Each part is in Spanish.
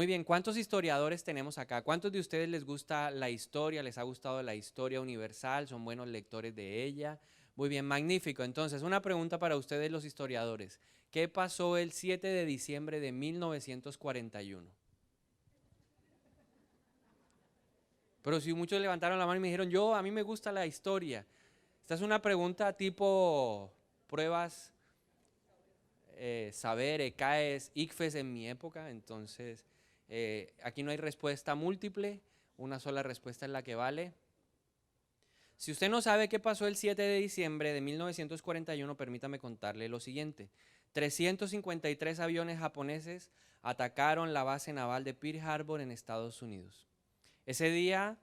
Muy bien, ¿cuántos historiadores tenemos acá? ¿Cuántos de ustedes les gusta la historia? ¿Les ha gustado la historia universal? ¿Son buenos lectores de ella? Muy bien, magnífico. Entonces, una pregunta para ustedes los historiadores. ¿Qué pasó el 7 de diciembre de 1941? Pero si muchos levantaron la mano y me dijeron, a mí me gusta la historia. Esta es una pregunta tipo pruebas, saber, ECAES, ICFES en mi época. Entonces, aquí no hay respuesta múltiple, una sola respuesta es la que vale. Si usted no sabe qué pasó el 7 de diciembre de 1941, permítame contarle lo siguiente. 353 aviones japoneses atacaron la base naval de Pearl Harbor en Estados Unidos. Ese día,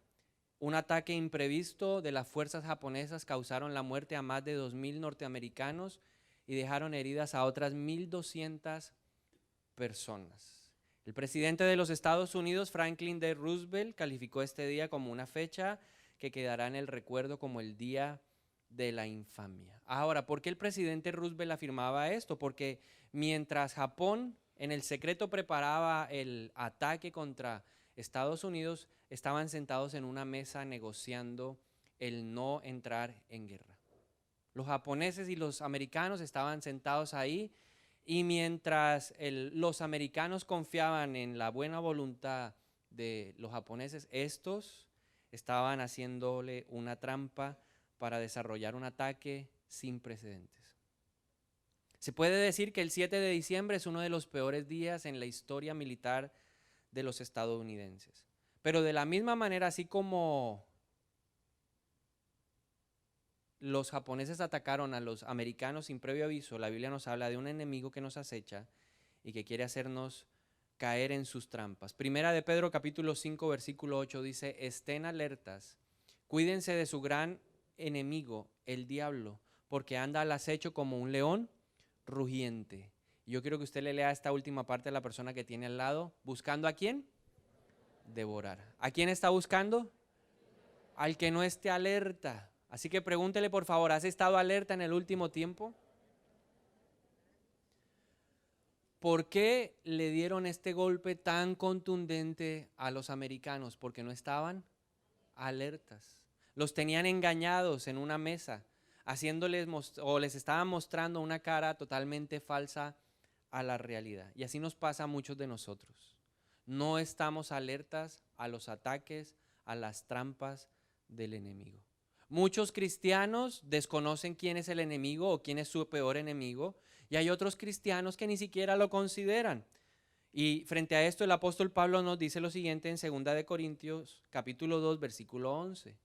un ataque imprevisto de las fuerzas japonesas causaron la muerte a más de 2.000 norteamericanos y dejaron heridas a otras 1.200 personas. El presidente de los Estados Unidos, Franklin D. Roosevelt, calificó este día como una fecha que quedará en el recuerdo como el día de la infamia. Ahora, ¿por qué el presidente Roosevelt afirmaba esto? Porque mientras Japón en el secreto preparaba el ataque contra Estados Unidos, estaban sentados en una mesa negociando el no entrar en guerra. Los japoneses y los americanos estaban sentados ahí y mientras los americanos confiaban en la buena voluntad de los japoneses, estos estaban haciéndole una trampa para desarrollar un ataque sin precedentes. Se puede decir que el 7 de diciembre es uno de los peores días en la historia militar de los estadounidenses. Pero de la misma manera, así como los japoneses atacaron a los americanos sin previo aviso, la Biblia nos habla de un enemigo que nos acecha y que quiere hacernos caer en sus trampas. Primera de Pedro capítulo 5 versículo 8 dice, estén alertas, cuídense de su gran enemigo, el diablo, porque anda al acecho como un león rugiente. Yo quiero que usted le lea esta última parte a la persona que tiene al lado. ¿Buscando a quién? Devorar. ¿A quién está buscando? Al que no esté alerta. Así que pregúntele por favor, ¿has estado alerta en el último tiempo? ¿Por qué le dieron este golpe tan contundente a los americanos? Porque no estaban alertas. Los tenían engañados en una mesa, haciéndoles o les estaban mostrando una cara totalmente falsa a la realidad. Y así nos pasa a muchos de nosotros. No estamos alertas a los ataques, a las trampas del enemigo. Muchos cristianos desconocen quién es el enemigo o quién es su peor enemigo, y hay otros cristianos que ni siquiera lo consideran. Y frente a esto el apóstol Pablo nos dice lo siguiente en 2 de Corintios capítulo 2 versículo 11.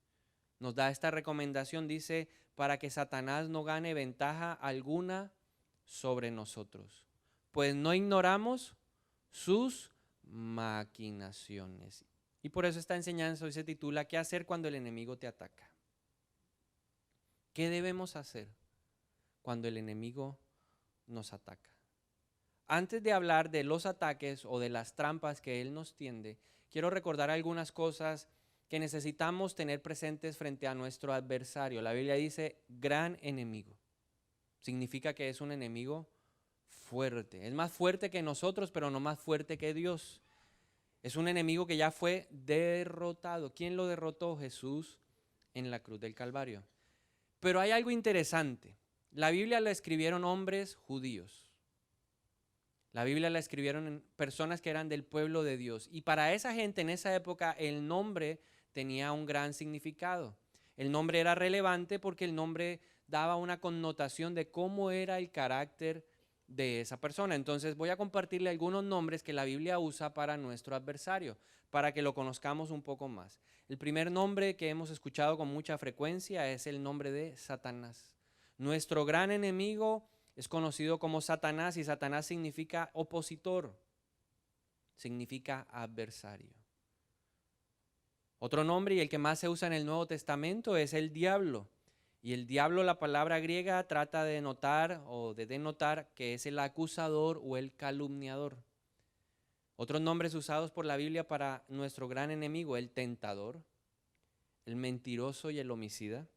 Nos da esta recomendación, dice, para que Satanás no gane ventaja alguna sobre nosotros, pues no ignoramos sus maquinaciones. Y por eso esta enseñanza hoy se titula ¿qué hacer cuando el enemigo te ataca? ¿Qué debemos hacer cuando el enemigo nos ataca? Antes de hablar de los ataques o de las trampas que él nos tiende, quiero recordar algunas cosas que necesitamos tener presentes frente a nuestro adversario. La Biblia dice gran enemigo. Significa que es un enemigo fuerte. Es más fuerte que nosotros, pero no más fuerte que Dios. Es un enemigo que ya fue derrotado. ¿Quién lo derrotó? Jesús en la cruz del Calvario. Pero hay algo interesante. La Biblia la escribieron hombres judíos. La Biblia la escribieron personas que eran del pueblo de Dios. Y para esa gente en esa época el nombre tenía un gran significado. El nombre era relevante porque el nombre daba una connotación de cómo era el carácter de esa persona. Entonces voy a compartirle algunos nombres que la Biblia usa para nuestro adversario, para que lo conozcamos un poco más. El primer nombre que hemos escuchado con mucha frecuencia es el nombre de Satanás. Nuestro gran enemigo es conocido como Satanás y Satanás significa opositor, significa adversario. Otro nombre y el que más se usa en el Nuevo Testamento es el diablo. Y el diablo, la palabra griega, trata de denotar que es el acusador o el calumniador. Otros nombres usados por la Biblia para nuestro gran enemigo, el tentador, el mentiroso y el homicida,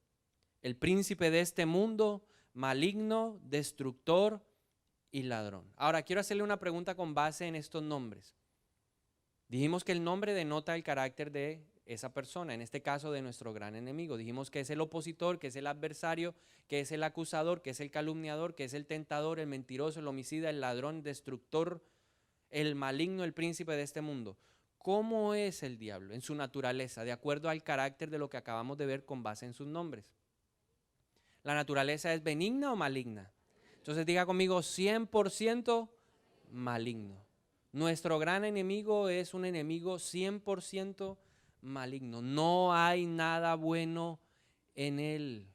el príncipe de este mundo, maligno, destructor y ladrón. Ahora, quiero hacerle una pregunta con base en estos nombres. Dijimos que el nombre denota el carácter de esa persona, en este caso de nuestro gran enemigo. Dijimos que es el opositor, que es el adversario, que es el acusador, que es el calumniador, que es el tentador, el mentiroso, el homicida, el ladrón, destructor, el maligno, el príncipe de este mundo. ¿Cómo es el diablo en su naturaleza, de acuerdo al carácter de lo que acabamos de ver con base en sus nombres? ¿La naturaleza es benigna o maligna? Entonces diga conmigo, 100% maligno. Nuestro gran enemigo es un enemigo 100% maligno. No hay nada bueno en él.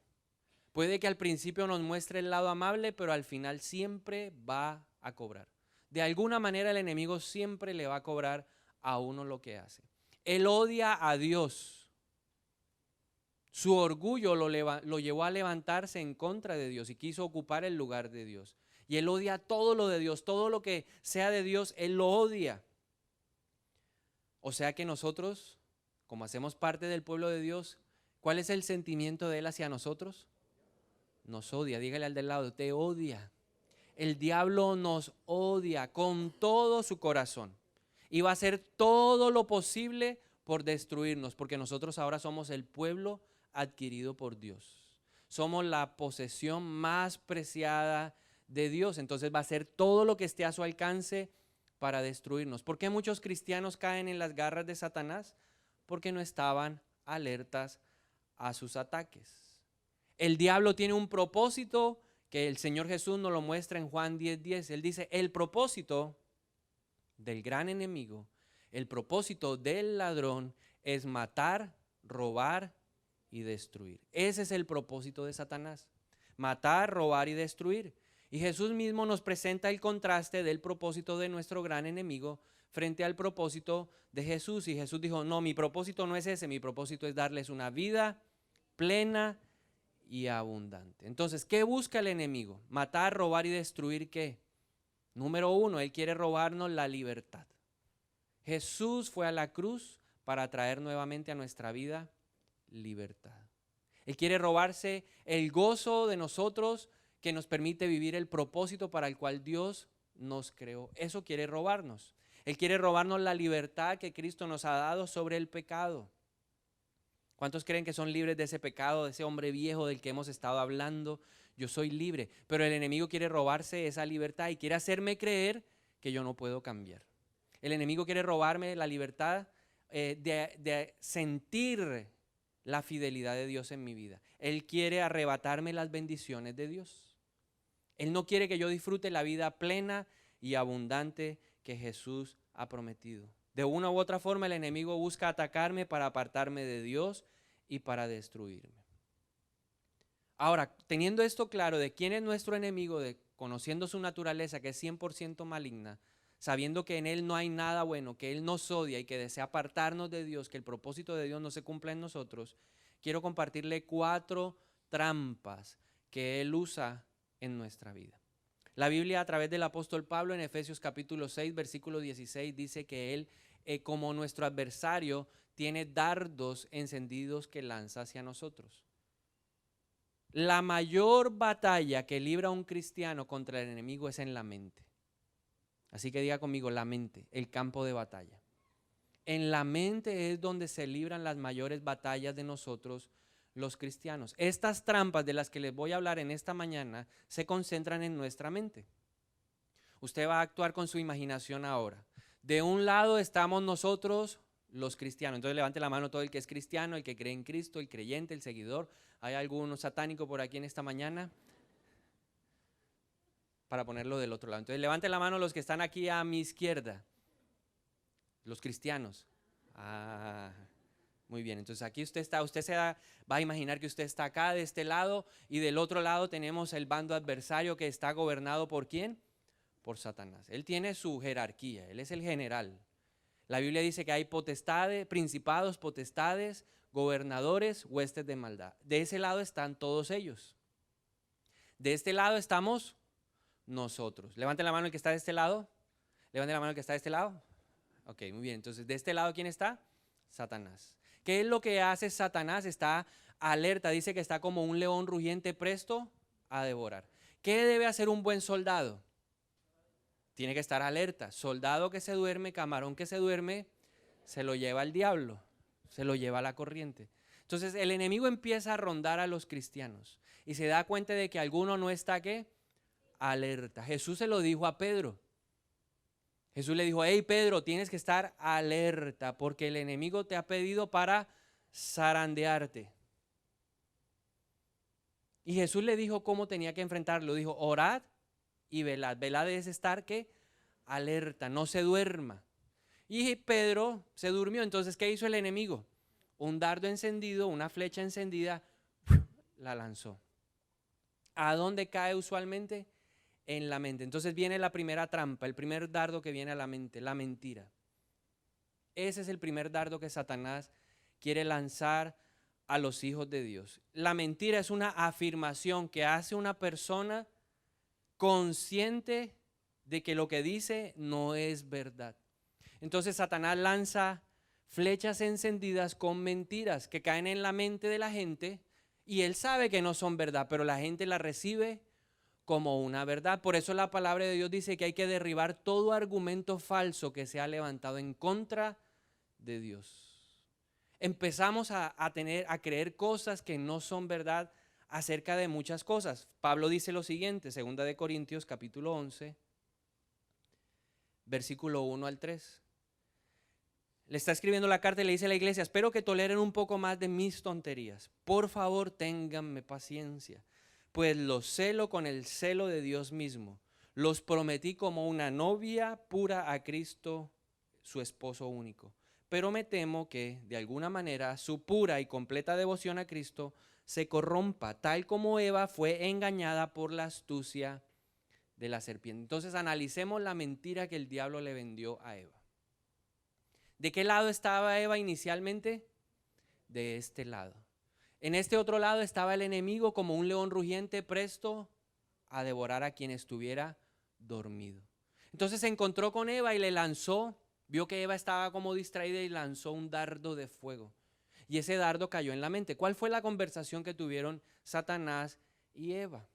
Puede que al principio nos muestre el lado amable, pero al final siempre va a cobrar. De alguna manera el enemigo siempre le va a cobrar a uno lo que hace. Él odia a Dios. Su orgullo lo llevó a levantarse en contra de Dios y quiso ocupar el lugar de Dios. Y él odia todo lo de Dios, todo lo que sea de Dios, él lo odia. O sea que nosotros, como hacemos parte del pueblo de Dios, ¿cuál es el sentimiento de él hacia nosotros? Nos odia. Dígale al del lado, te odia. El diablo nos odia con todo su corazón y va a hacer todo lo posible por destruirnos, porque nosotros ahora somos el pueblo adquirido por Dios. Somos la posesión más preciada de Dios, entonces va a hacer todo lo que esté a su alcance para destruirnos. ¿Por qué muchos cristianos caen en las garras de Satanás? Porque no estaban alertas a sus ataques. El diablo tiene un propósito que el Señor Jesús nos lo muestra en Juan 10:10. Él dice, el propósito del gran enemigo, el propósito del ladrón es matar, robar y destruir. Ese es el propósito de Satanás, matar, robar y destruir. Y Jesús mismo nos presenta el contraste del propósito de nuestro gran enemigo frente al propósito de Jesús. Y Jesús dijo, no, mi propósito no es ese, mi propósito es darles una vida plena y abundante. Entonces, ¿qué busca el enemigo? Matar, robar y destruir, ¿qué? Número uno, él quiere robarnos la libertad. Jesús fue a la cruz para traer nuevamente a nuestra vida libertad. Él quiere robarse el gozo de nosotros que nos permite vivir el propósito para el cual Dios nos creó. Eso quiere robarnos. Él quiere robarnos la libertad que Cristo nos ha dado sobre el pecado. ¿Cuántos creen que son libres de ese pecado, de ese hombre viejo del que hemos estado hablando? Yo soy libre, pero el enemigo quiere robarse esa libertad y quiere hacerme creer que yo no puedo cambiar. El enemigo quiere robarme la libertad de sentir la fidelidad de Dios en mi vida. Él quiere arrebatarme las bendiciones de Dios. Él no quiere que yo disfrute la vida plena y abundante que Jesús ha prometido. De una u otra forma el enemigo busca atacarme para apartarme de Dios y para destruirme. Ahora, teniendo esto claro de quién es nuestro enemigo, conociendo su naturaleza que es 100% maligna, sabiendo que en él no hay nada bueno, que él nos odia y que desea apartarnos de Dios, que el propósito de Dios no se cumpla en nosotros, quiero compartirle 4 trampas que él usa en nuestra vida. La Biblia a través del apóstol Pablo en Efesios capítulo 6, versículo 16 dice que él, como nuestro adversario, tiene dardos encendidos que lanza hacia nosotros. La mayor batalla que libra un cristiano contra el enemigo es en la mente. Así que diga conmigo, la mente, el campo de batalla. En la mente es donde se libran las mayores batallas de nosotros los cristianos. Estas trampas de las que les voy a hablar en esta mañana se concentran en nuestra mente. Usted va a actuar con su imaginación ahora. De un lado estamos nosotros, los cristianos. Entonces levante la mano todo el que es cristiano, el que cree en Cristo, el creyente, el seguidor. ¿Hay algún satánico por aquí en esta mañana? Para ponerlo del otro lado. Entonces levante la mano los que están aquí a mi izquierda. Los cristianos. Muy bien, entonces aquí usted va a imaginar que usted está acá de este lado y del otro lado tenemos el bando adversario que está gobernado ¿por quién? Por Satanás. Él tiene su jerarquía, él es el general. La Biblia dice que hay potestades, principados, potestades, gobernadores, huestes de maldad. De ese lado están todos ellos. De este lado estamos nosotros. Levante la mano el que está de este lado. Levante la mano el que está de este lado. Ok, muy bien. Entonces, de este lado, ¿quién está? Satanás. ¿Qué es lo que hace Satanás? Está alerta, dice que está como un león rugiente presto a devorar. ¿Qué debe hacer un buen soldado? Tiene que estar alerta. Soldado que se duerme, camarón que se duerme, se lo lleva el diablo, se lo lleva la corriente. Entonces el enemigo empieza a rondar a los cristianos y se da cuenta de que alguno no está, ¿qué? Alerta. Jesús se lo dijo a Pedro. Jesús le dijo: hey Pedro, tienes que estar alerta porque el enemigo te ha pedido para zarandearte. Y Jesús le dijo cómo tenía que enfrentarlo. Dijo: orad y velad. Velad es estar, ¿qué? Alerta, no se duerma. Y Pedro se durmió. Entonces, ¿qué hizo el enemigo? Un dardo encendido, una flecha encendida, la lanzó. ¿A dónde cae usualmente? En la mente. Entonces viene la primera trampa, el primer dardo que viene a la mente, la mentira. Ese es el primer dardo que Satanás quiere lanzar a los hijos de Dios. La mentira es una afirmación que hace una persona consciente de que lo que dice no es verdad. Entonces Satanás lanza flechas encendidas con mentiras que caen en la mente de la gente y él sabe que no son verdad, pero la gente la recibe como una verdad. Por eso la palabra de Dios dice que hay que derribar todo argumento falso que se ha levantado en contra de Dios. Empezamos a creer cosas que no son verdad acerca de muchas cosas. Pablo dice lo siguiente, 2 de Corintios capítulo 11, versículo 1 al 3. Le está escribiendo la carta y le dice a la iglesia: espero que toleren un poco más de mis tonterías. Por favor, ténganme paciencia, pues los celo con el celo de Dios mismo. Los prometí como una novia pura a Cristo, su esposo único. Pero me temo que, de alguna manera, su pura y completa devoción a Cristo se corrompa, tal como Eva fue engañada por la astucia de la serpiente. Entonces analicemos la mentira que el diablo le vendió a Eva. ¿De qué lado estaba Eva inicialmente? De este lado. En este otro lado estaba el enemigo como un león rugiente presto a devorar a quien estuviera dormido. Entonces se encontró con Eva y le lanzó, vio que Eva estaba como distraída y lanzó un dardo de fuego. Y ese dardo cayó en la mente. ¿Cuál fue la conversación que tuvieron Satanás y Eva?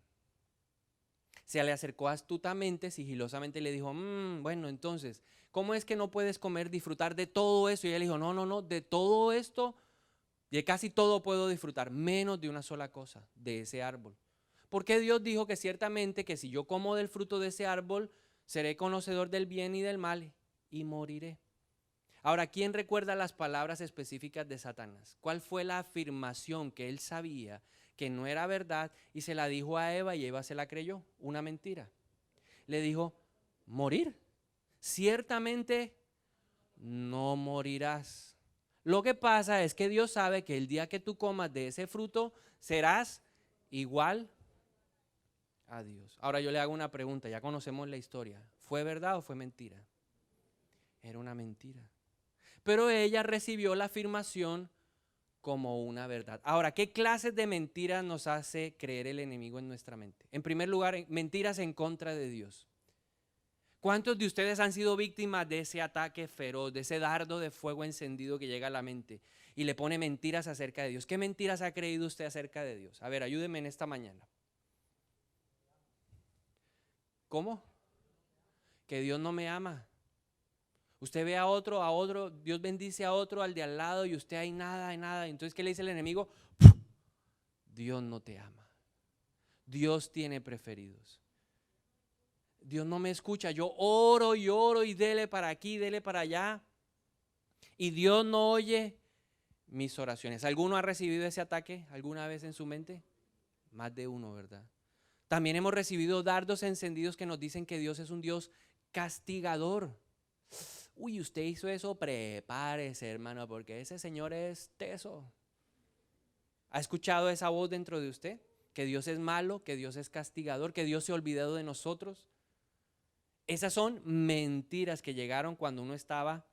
Se le acercó astutamente, sigilosamente y le dijo: bueno, entonces, ¿cómo es que no puedes comer, disfrutar de todo eso? Y ella le dijo: no, de todo esto, de casi todo puedo disfrutar, menos de una sola cosa, de ese árbol. Porque Dios dijo que ciertamente que si yo como del fruto de ese árbol, seré conocedor del bien y del mal y moriré. Ahora, ¿quién recuerda las palabras específicas de Satanás? ¿Cuál fue la afirmación que él sabía que no era verdad y se la dijo a Eva y Eva se la creyó? Una mentira. Le dijo: morir. Ciertamente no morirás. Lo que pasa es que Dios sabe que el día que tú comas de ese fruto serás igual a Dios. Ahora yo le hago una pregunta, ya conocemos la historia. ¿Fue verdad o fue mentira? Era una mentira. Pero ella recibió la afirmación como una verdad. Ahora, ¿qué clases de mentiras nos hace creer el enemigo en nuestra mente? En primer lugar, mentiras en contra de Dios. ¿Cuántos de ustedes han sido víctimas de ese ataque feroz, de ese dardo de fuego encendido que llega a la mente y le pone mentiras acerca de Dios? ¿Qué mentiras ha creído usted acerca de Dios? A ver, ayúdeme en esta mañana. ¿Cómo? Que Dios no me ama. Usted ve a otro, Dios bendice a otro, al de al lado, y usted hay nada, hay nada. Entonces, ¿qué le dice el enemigo? Dios no te ama. Dios tiene preferidos. Dios no me escucha. Yo oro y dele para aquí, dele para allá. Y Dios no oye mis oraciones. ¿Alguno ha recibido ese ataque alguna vez en su mente? Más de uno, ¿verdad? También hemos recibido dardos encendidos que nos dicen que Dios es un Dios castigador. Uy, usted hizo eso, prepárese, hermano, porque ese Señor es teso. ¿Ha escuchado esa voz dentro de usted? Que Dios es malo, que Dios es castigador, que Dios se ha olvidado de nosotros. Esas son mentiras que llegaron cuando uno estaba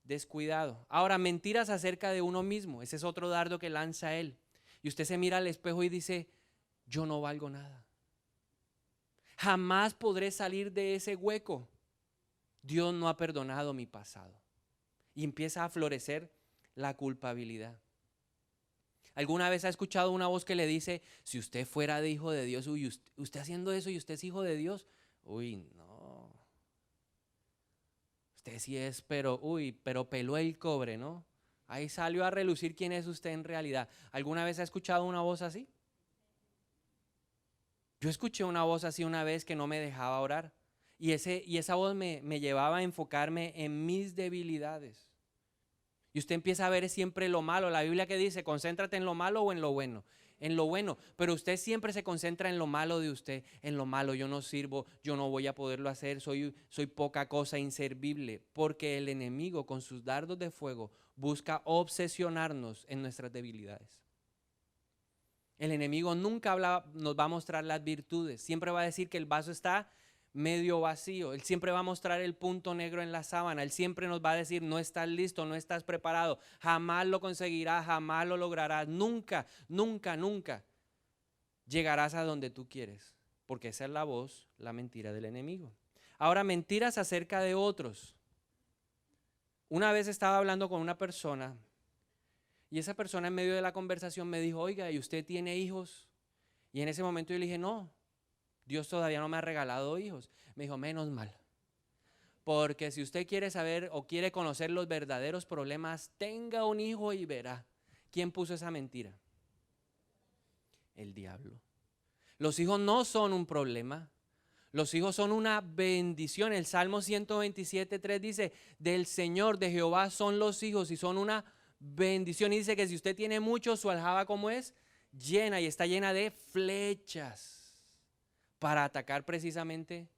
descuidado. Ahora, mentiras acerca de uno mismo. Ese es otro dardo que lanza él. Y usted se mira al espejo y dice: yo no valgo nada. Jamás podré salir de ese hueco. Dios no ha perdonado mi pasado. Y empieza a florecer la culpabilidad. ¿Alguna vez ha escuchado una voz que le dice: si usted fuera de hijo de Dios, uy, usted haciendo eso y usted es hijo de Dios? Uy, no. Usted sí es, pero peló el cobre, ¿no? Ahí salió a relucir quién es usted en realidad. ¿Alguna vez ha escuchado una voz así? Yo escuché una voz así una vez que no me dejaba orar. Y esa voz me llevaba a enfocarme en mis debilidades. Y usted empieza a ver siempre lo malo. La Biblia que dice, concéntrate en lo malo o en lo bueno. En lo bueno, pero usted siempre se concentra en lo malo de usted, en lo malo, yo no sirvo, yo no voy a poderlo hacer, soy poca cosa, inservible, porque el enemigo con sus dardos de fuego busca obsesionarnos en nuestras debilidades. El enemigo nunca nos va a mostrar las virtudes, siempre va a decir que el vaso está medio vacío, él siempre va a mostrar el punto negro en la sábana, él siempre nos va a decir no estás listo, no estás preparado, jamás lo conseguirás, jamás lo lograrás, nunca, nunca, nunca llegarás a donde tú quieres, porque esa es la voz, la mentira del enemigo. Ahora, mentiras acerca de otros. Una vez estaba hablando con una persona y esa persona en medio de la conversación me dijo, oiga, ¿y usted tiene hijos? Y en ese momento yo le dije, no, Dios todavía no me ha regalado hijos. Me dijo, menos mal. Porque si usted quiere saber o quiere conocer los verdaderos problemas, tenga un hijo y verá. ¿Quién puso esa mentira? El diablo. Los hijos no son un problema. Los hijos son una bendición. El Salmo 127:3 dice, del Señor, de Jehová son los hijos y son una bendición. Y dice que si usted tiene muchos, su aljaba, ¿cómo es? Llena, y está llena de flechas para atacar precisamente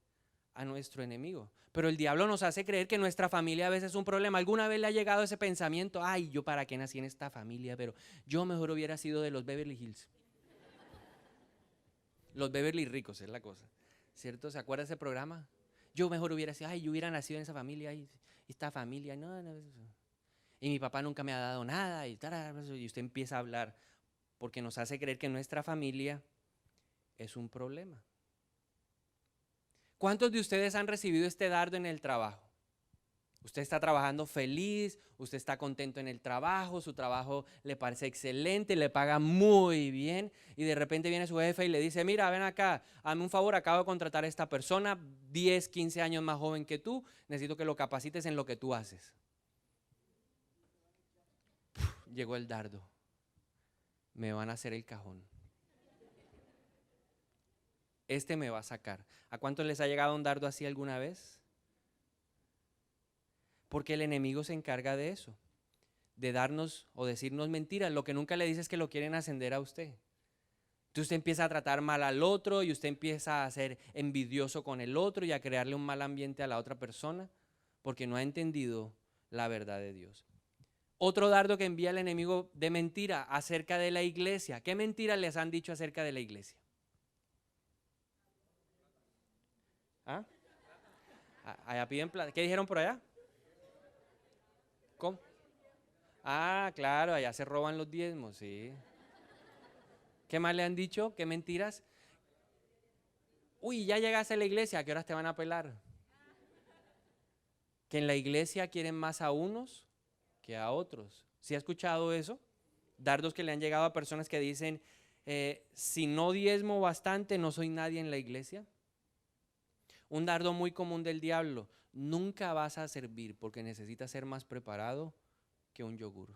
a nuestro enemigo. Pero el diablo nos hace creer que nuestra familia a veces es un problema. ¿Alguna vez le ha llegado ese pensamiento? Ay, yo para qué nací en esta familia, pero yo mejor hubiera sido de los Beverly Hills. Los Beverly ricos es la cosa, ¿cierto? ¿Se acuerda de ese programa? Yo mejor hubiera sido, ay, yo hubiera nacido en esa familia, y esta familia, no. Y mi papá nunca me ha dado nada, y usted empieza a hablar, porque nos hace creer que nuestra familia es un problema. ¿Cuántos de ustedes han recibido este dardo en el trabajo? Usted está trabajando feliz, usted está contento en el trabajo, su trabajo le parece excelente, le paga muy bien y de repente viene su jefe y le dice, mira, ven acá, hazme un favor, acabo de contratar a esta persona, 10, 15 años más joven que tú, necesito que lo capacites en lo que tú haces. Llegó el dardo, me van a hacer el cajón. Este me va a sacar. ¿A cuántos les ha llegado un dardo así alguna vez? Porque el enemigo se encarga de eso, de darnos o decirnos mentiras. Lo que nunca le dice es que lo quieren ascender a usted. Entonces usted empieza a tratar mal al otro y usted empieza a ser envidioso con el otro y a crearle un mal ambiente a la otra persona porque no ha entendido la verdad de Dios. Otro dardo que envía el enemigo de mentira acerca de la iglesia. ¿Qué mentiras les han dicho acerca de la iglesia? ¿Ah? Allá piden plata. ¿Qué dijeron por allá? ¿Cómo? Ah, claro, allá se roban los diezmos, sí. ¿Qué más le han dicho? ¿Qué mentiras? Uy, ya llegaste a la iglesia, ¿a qué horas te van a pelar? Que en la iglesia quieren más a unos que a otros. ¿Sí ha escuchado eso? Dardos que le han llegado a personas que dicen, si no diezmo bastante, no soy nadie en la iglesia. Un dardo muy común del diablo, nunca vas a servir porque necesitas ser más preparado que un yogur.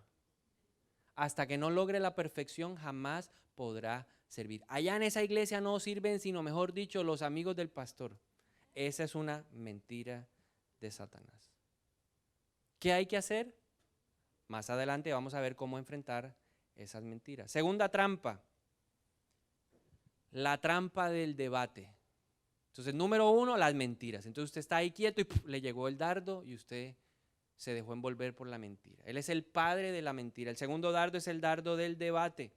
Hasta que no logre la perfección, jamás podrá servir. Allá en esa iglesia no sirven, sino mejor dicho, los amigos del pastor. Esa es una mentira de Satanás. ¿Qué hay que hacer? Más adelante vamos a ver cómo enfrentar esas mentiras. Segunda trampa, la trampa del debate. Entonces, número 1, las mentiras. Entonces usted está ahí quieto y le llegó el dardo y usted se dejó envolver por la mentira. Él es el padre de la mentira. El segundo dardo es el dardo del debate.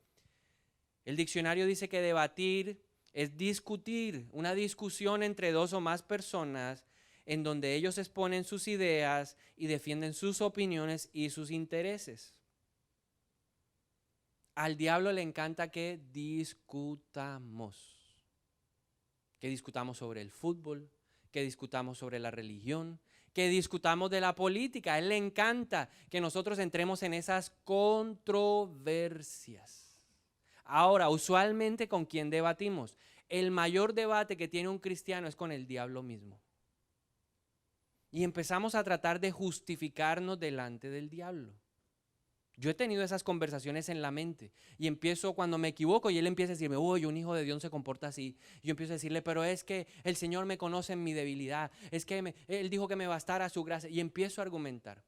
El diccionario dice que debatir es discutir, una discusión entre dos o más personas en donde ellos exponen sus ideas y defienden sus opiniones y sus intereses. Al diablo le encanta que discutamos. Que discutamos sobre el fútbol, que discutamos sobre la religión, que discutamos de la política. A él le encanta que nosotros entremos en esas controversias. Ahora, usualmente, ¿con quién debatimos? El mayor debate que tiene un cristiano es con el diablo mismo. Y empezamos a tratar de justificarnos delante del diablo. Yo he tenido esas conversaciones en la mente y empiezo cuando me equivoco y él empieza a decirme, uy, un hijo de Dios se comporta así. Yo empiezo a decirle, pero es que el Señor me conoce en mi debilidad, es que Él dijo que me bastara su gracia, y empiezo a argumentar.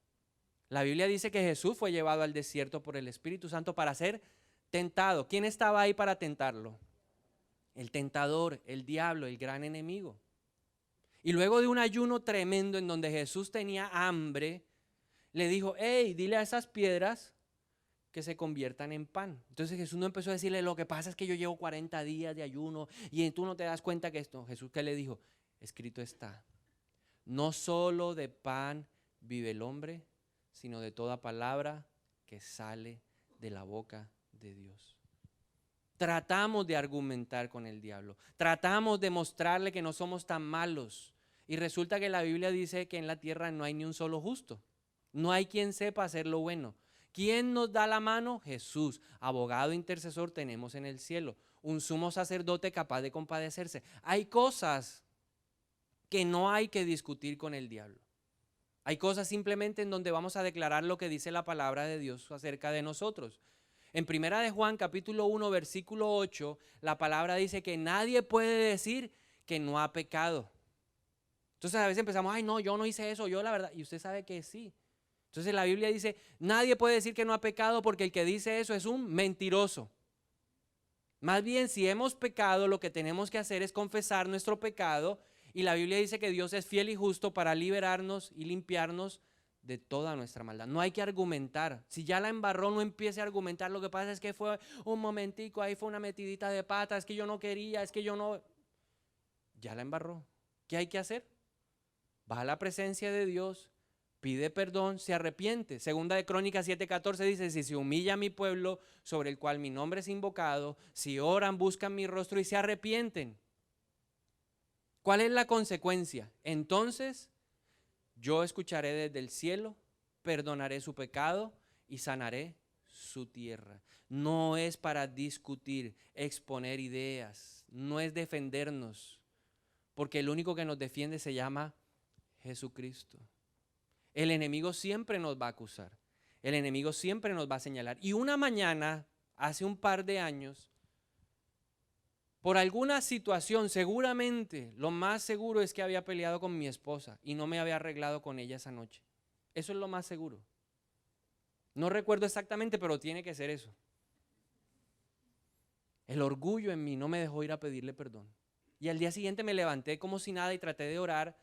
La Biblia dice que Jesús fue llevado al desierto por el Espíritu Santo para ser tentado. ¿Quién estaba ahí para tentarlo? El tentador, el diablo, el gran enemigo. Y luego de un ayuno tremendo en donde Jesús tenía hambre, le dijo, hey, dile a esas piedras que se conviertan en pan. Entonces Jesús no empezó a decirle, lo que pasa es que yo llevo 40 días de ayuno y tú no te das cuenta que esto. Jesús, ¿qué le dijo? Escrito está, no solo de pan vive el hombre, sino de toda palabra que sale de la boca de Dios. Tratamos de argumentar con el diablo, tratamos de mostrarle que no somos tan malos, y resulta que la Biblia dice que en la tierra no hay ni un solo justo, no hay quien sepa hacer lo bueno. ¿Quién nos da la mano? Jesús, abogado intercesor tenemos en el cielo, un sumo sacerdote capaz de compadecerse. Hay cosas que no hay que discutir con el diablo. Hay cosas simplemente en donde vamos a declarar lo que dice la palabra de Dios acerca de nosotros. En Primera de Juan, capítulo 1, versículo 8, la palabra dice que nadie puede decir que no ha pecado. Entonces a veces empezamos, ay no, yo no hice eso, yo la verdad, y usted sabe que sí. Entonces la Biblia dice, nadie puede decir que no ha pecado porque el que dice eso es un mentiroso. Más bien, si hemos pecado, lo que tenemos que hacer es confesar nuestro pecado, y la Biblia dice que Dios es fiel y justo para liberarnos y limpiarnos de toda nuestra maldad. No hay que argumentar. Si ya la embarró, no empiece a argumentar. Lo que pasa es que fue un momentico, ahí fue una metidita de pata, es que yo no quería, es que yo no. Ya la embarró. ¿Qué hay que hacer? Va a la presencia de Dios, pide perdón, se arrepiente. Segunda de Crónicas 7:14 dice, si se humilla mi pueblo sobre el cual mi nombre es invocado, si oran, buscan mi rostro y se arrepienten. ¿Cuál es la consecuencia? Entonces yo escucharé desde el cielo, perdonaré su pecado y sanaré su tierra. No es para discutir, exponer ideas, no es defendernos, porque el único que nos defiende se llama Jesucristo. El enemigo siempre nos va a acusar, el enemigo siempre nos va a señalar. Y una mañana, hace un par de años, por alguna situación, seguramente, lo más seguro es que había peleado con mi esposa y no me había arreglado con ella esa noche. Eso es lo más seguro. No recuerdo exactamente, pero tiene que ser eso. El orgullo en mí no me dejó ir a pedirle perdón. Y al día siguiente me levanté como si nada y traté de orar.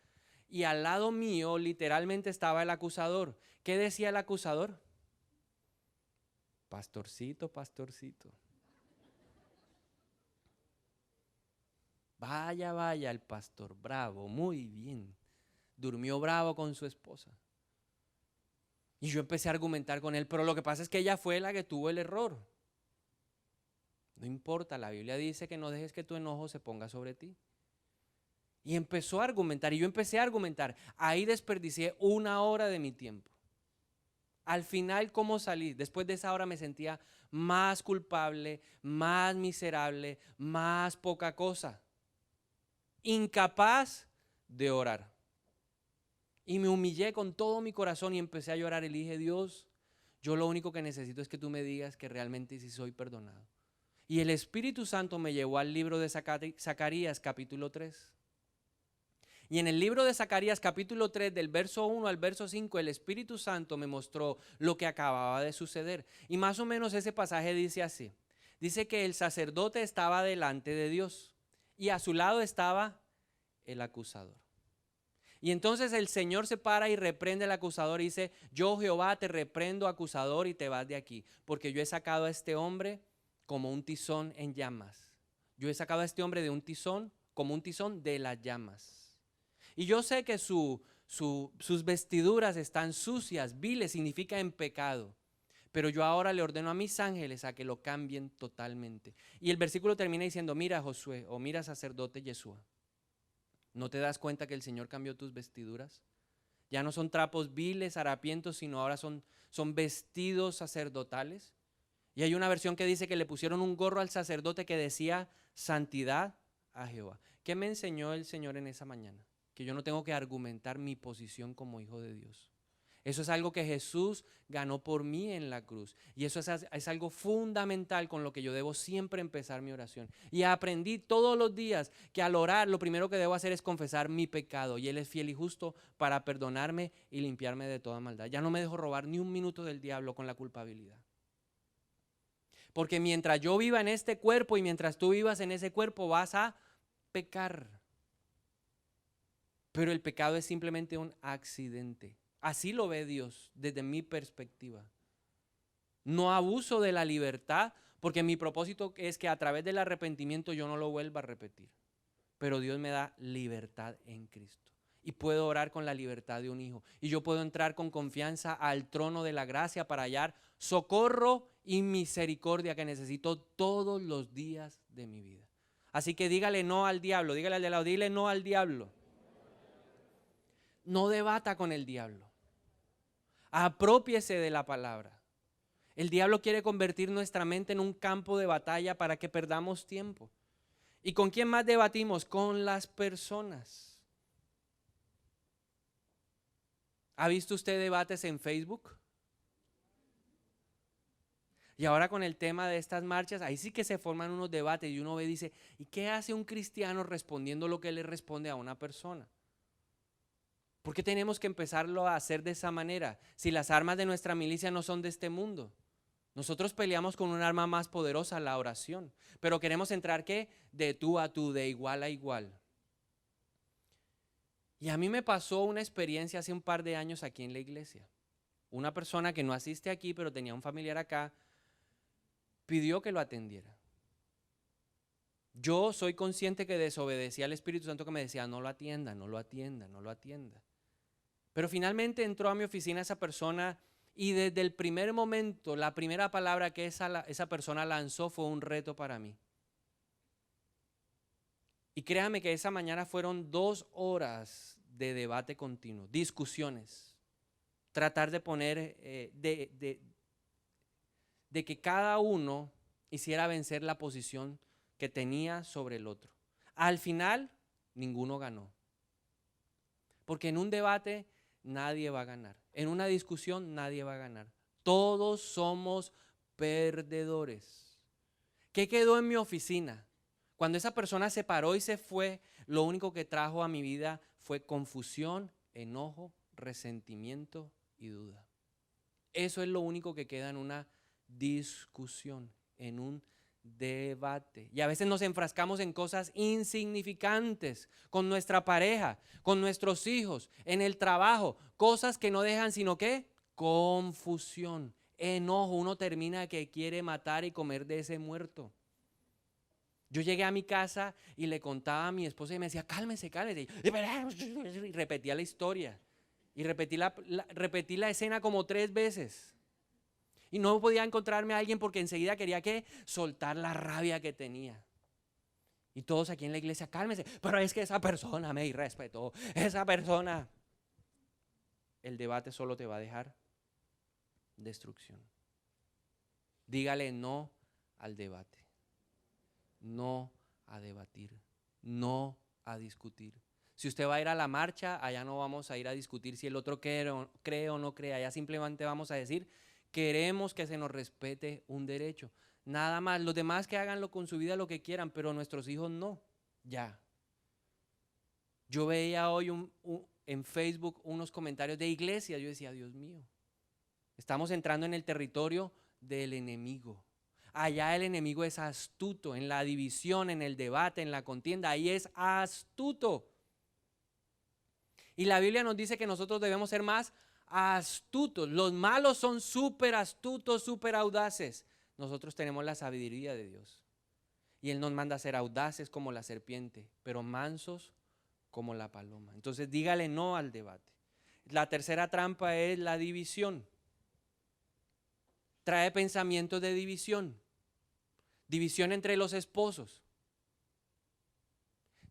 Y al lado mío literalmente estaba el acusador. ¿Qué decía el acusador? Pastorcito, pastorcito. Vaya, vaya el pastor, bravo, muy bien. Durmió bravo con su esposa. Y yo empecé a argumentar con él, pero lo que pasa es que ella fue la que tuvo el error. No importa, la Biblia dice que no dejes que tu enojo se ponga sobre ti. Y empezó a argumentar, y yo empecé a argumentar. Ahí desperdicié 1 hora de mi tiempo. Al final, ¿cómo salí? Después de esa hora me sentía más culpable, más miserable, más poca cosa. Incapaz de orar. Y me humillé con todo mi corazón y empecé a llorar y le dije, Dios, yo lo único que necesito es que tú me digas que realmente sí soy perdonado. Y el Espíritu Santo me llevó al libro de Zacarías capítulo 3. Y en el libro de Zacarías capítulo 3 del verso 1 al verso 5 el Espíritu Santo me mostró lo que acababa de suceder. Y más o menos ese pasaje dice así. Dice que el sacerdote estaba delante de Dios y a su lado estaba el acusador. Y entonces el Señor se para y reprende al acusador y dice, yo Jehová te reprendo, acusador, y te vas de aquí, porque yo he sacado a este hombre como un tizón en llamas. Yo he sacado a este hombre de un tizón, como un tizón de las llamas. Y yo sé que sus vestiduras están sucias, viles, significa en pecado. Pero yo ahora le ordeno a mis ángeles a que lo cambien totalmente. Y el versículo termina diciendo, mira Josué, o mira sacerdote Yeshua. ¿No te das cuenta que el Señor cambió tus vestiduras? Ya no son trapos viles, harapientos, sino ahora son vestidos sacerdotales. Y hay una versión que dice que le pusieron un gorro al sacerdote que decía santidad a Jehová. ¿Qué me enseñó el Señor en esa mañana? que yo no tengo que argumentar mi posición como hijo de Dios. Eso es algo que Jesús ganó por mí en la cruz. Y eso es algo fundamental con lo que yo debo siempre empezar mi oración. Y aprendí todos los días que al orar lo primero que debo hacer es confesar mi pecado. Y Él es fiel y justo para perdonarme y limpiarme de toda maldad. Ya no me dejo robar ni un minuto del diablo con la culpabilidad. Porque mientras yo viva en este cuerpo y mientras tú vivas en ese cuerpo vas a pecar. Pero el pecado es simplemente un accidente. Así lo ve Dios desde mi perspectiva. No abuso de la libertad porque mi propósito es que a través del arrepentimiento yo no lo vuelva a repetir. Pero Dios me da libertad en Cristo. Y puedo orar con la libertad de un hijo. Y yo puedo entrar con confianza al trono de la gracia para hallar socorro y misericordia que necesito todos los días de mi vida. Así que dígale no al diablo. Dígale al de lado, dile no al diablo. No debata con el diablo. Aprópiese de la palabra. El diablo quiere convertir nuestra mente en un campo de batalla para que perdamos tiempo. ¿Y con quién más debatimos? Con las personas. ¿Ha visto usted debates en Facebook? Y ahora con el tema de estas marchas, ahí sí que se forman unos debates y uno ve y dice, ¿y qué hace un cristiano respondiendo lo que le responde a una persona? ¿Por qué tenemos que empezarlo a hacer de esa manera? Si las armas de nuestra milicia no son de este mundo. Nosotros peleamos con un arma más poderosa, la oración. Pero queremos entrar, ¿qué? De tú a tú, de igual a igual. Y a mí me pasó una experiencia hace un par de años aquí en la iglesia. Una persona que no asiste aquí, pero tenía un familiar acá, pidió que lo atendiera. Yo soy consciente que desobedecía al Espíritu Santo que me decía, no lo atienda, no lo atienda, no lo atienda. Pero finalmente entró a mi oficina esa persona y desde el primer momento, la primera palabra que esa persona lanzó fue un reto para mí. Y créame que esa mañana fueron 2 horas de debate continuo, discusiones, tratar de poner, de que cada uno hiciera vencer la posición que tenía sobre el otro. Al final, ninguno ganó. Porque en un debate nadie va a ganar. En una discusión nadie va a ganar. Todos somos perdedores. ¿Qué quedó en mi oficina? Cuando esa persona se paró y se fue, lo único que trajo a mi vida fue confusión, enojo, resentimiento y duda. Eso es lo único que queda en una discusión, en un debate. Y a veces nos enfrascamos en cosas insignificantes, con nuestra pareja, con nuestros hijos, en el trabajo, cosas que no dejan sino que confusión, enojo. Uno termina que quiere matar y comer de ese muerto. Yo llegué a mi casa y le contaba a mi esposa y me decía, cálmese, cálmese. Y repetía la historia. Y repetí la escena como 3 veces. Y no podía encontrarme a alguien porque enseguida quería que soltar la rabia que tenía. Y todos aquí en la iglesia, cálmese. Pero es que esa persona me irrespetó. Esa persona. El debate solo te va a dejar destrucción. Dígale no al debate. No a debatir. No a discutir. Si usted va a ir a la marcha, allá no vamos a ir a discutir si el otro cree o no cree. Allá simplemente vamos a decir, queremos que se nos respete un derecho. Nada más. Los demás que háganlo con su vida lo que quieran, pero nuestros hijos no. Ya. Yo veía hoy en Facebook unos comentarios de iglesias. Yo decía, Dios mío, estamos entrando en el territorio del enemigo. Allá el enemigo es astuto, en la división, en el debate, en la contienda, ahí es astuto. Y la Biblia nos dice que nosotros debemos ser más astutos. Los malos son súper astutos, súper audaces. Nosotros tenemos la sabiduría de Dios. Y Él nos manda a ser audaces como la serpiente, pero mansos como la paloma. Entonces dígale no al debate. La tercera trampa es la división. Trae pensamientos de división. División entre los esposos.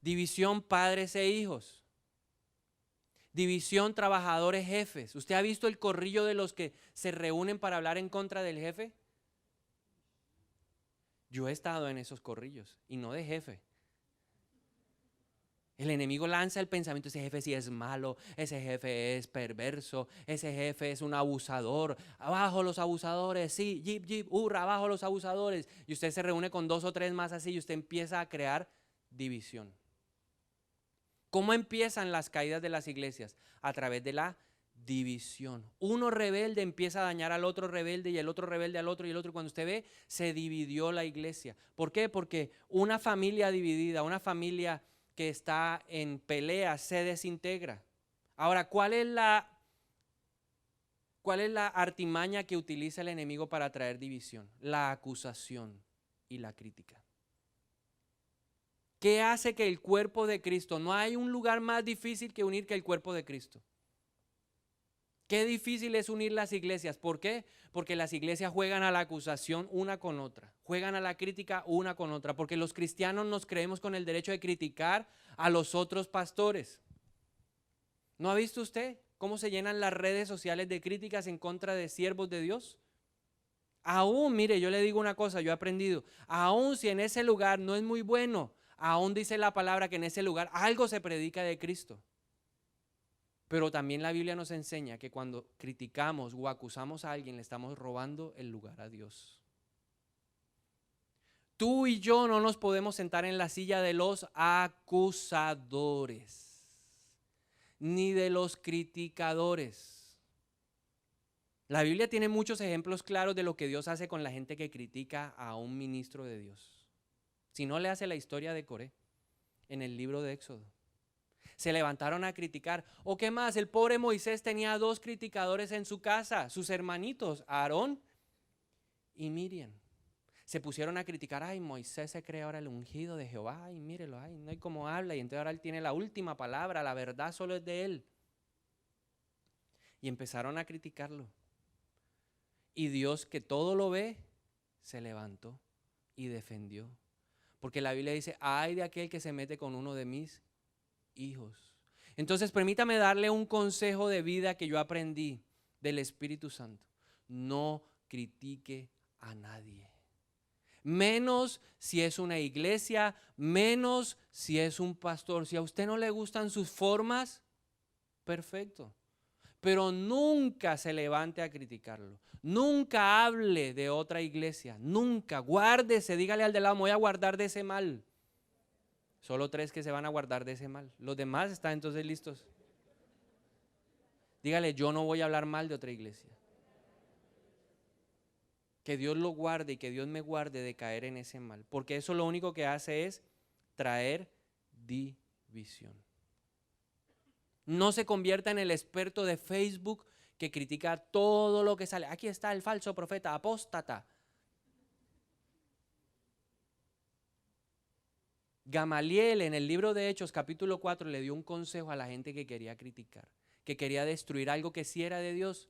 División padres e hijos. División trabajadores jefes. ¿Usted ha visto el corrillo de los que se reúnen para hablar en contra del jefe? Yo he estado en esos corrillos y no de jefe. El enemigo lanza el pensamiento, ese jefe sí es malo, ese jefe es perverso, ese jefe es un abusador. Abajo los abusadores, sí, jip, jip, hurra, abajo los abusadores. Y usted se reúne con 2 o 3 más así y usted empieza a crear división. ¿Cómo empiezan las caídas de las iglesias? A través de la división. Uno rebelde empieza a dañar al otro rebelde y el otro rebelde al otro y el otro. Cuando usted ve, se dividió la iglesia. ¿Por qué? Porque una familia dividida, una familia que está en pelea, se desintegra. Ahora, ¿cuál es la artimaña que utiliza el enemigo para traer división? La acusación y la crítica. ¿Qué hace que el cuerpo de Cristo? No hay un lugar más difícil que unir que el cuerpo de Cristo. Qué difícil es unir las iglesias. ¿Por qué? Porque las iglesias juegan a la acusación una con otra, juegan a la crítica una con otra, porque los cristianos nos creemos con el derecho de criticar a los otros pastores. ¿No ha visto usted cómo se llenan las redes sociales de críticas en contra de siervos de Dios? Aún, mire, yo le digo una cosa, yo he aprendido, aún si en ese lugar no es muy bueno, aún dice la palabra que en ese lugar algo se predica de Cristo. Pero también la Biblia nos enseña que cuando criticamos o acusamos a alguien, le estamos robando el lugar a Dios. Tú y yo no nos podemos sentar en la silla de los acusadores, ni de los criticadores. La Biblia tiene muchos ejemplos claros de lo que Dios hace con la gente que critica a un ministro de Dios. Si no, le hace la historia de Coré en el libro de Éxodo. Se levantaron a criticar. ¿O qué más? El pobre Moisés tenía 2 criticadores en su casa, sus hermanitos, Aarón y Miriam. Se pusieron a criticar, ay, Moisés se cree ahora el ungido de Jehová, ay, mírelo, ay, no hay cómo habla, y entonces ahora él tiene la última palabra, la verdad solo es de él. Y empezaron a criticarlo. Y Dios, que todo lo ve, se levantó y defendió. Porque la Biblia dice, ay de aquel que se mete con uno de mis hijos. Entonces permítame darle un consejo de vida que yo aprendí del Espíritu Santo. No critique a nadie. Menos si es una iglesia, menos si es un pastor. Si a usted no le gustan sus formas, perfecto. Pero nunca se levante a criticarlo. Nunca hable de otra iglesia. Nunca. Guárdese, dígale al de lado, me voy a guardar de ese mal. Solo 3 que se van a guardar de ese mal. Los demás están entonces listos. Dígale, yo no voy a hablar mal de otra iglesia. Que Dios lo guarde y que Dios me guarde de caer en ese mal. Porque eso lo único que hace es traer división. No se convierta en el experto de Facebook que critica todo lo que sale. Aquí está el falso profeta, apóstata. Gamaliel en el libro de Hechos capítulo 4 le dio un consejo a la gente que quería criticar, que quería destruir algo que sí era de Dios.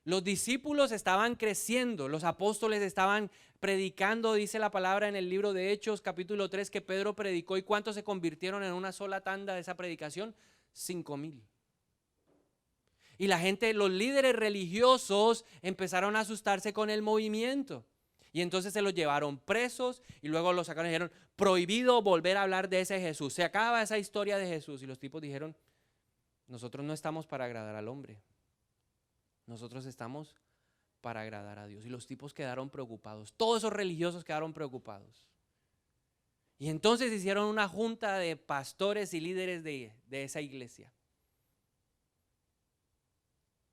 Los discípulos estaban creciendo, los apóstoles estaban predicando, dice la palabra en el libro de Hechos capítulo 3 que Pedro predicó. ¿Y cuántos se convirtieron en una sola tanda de esa predicación? 5,000. Y la gente, los líderes religiosos empezaron a asustarse con el movimiento. Y entonces se los llevaron presos y luego los sacaron y dijeron, prohibido volver a hablar de ese Jesús. Se acaba esa historia de Jesús. Y los tipos dijeron, nosotros no estamos para agradar al hombre. Nosotros estamos para agradar a Dios. Y los tipos quedaron preocupados. Todos esos religiosos quedaron preocupados. Y entonces hicieron una junta de pastores y líderes de esa iglesia.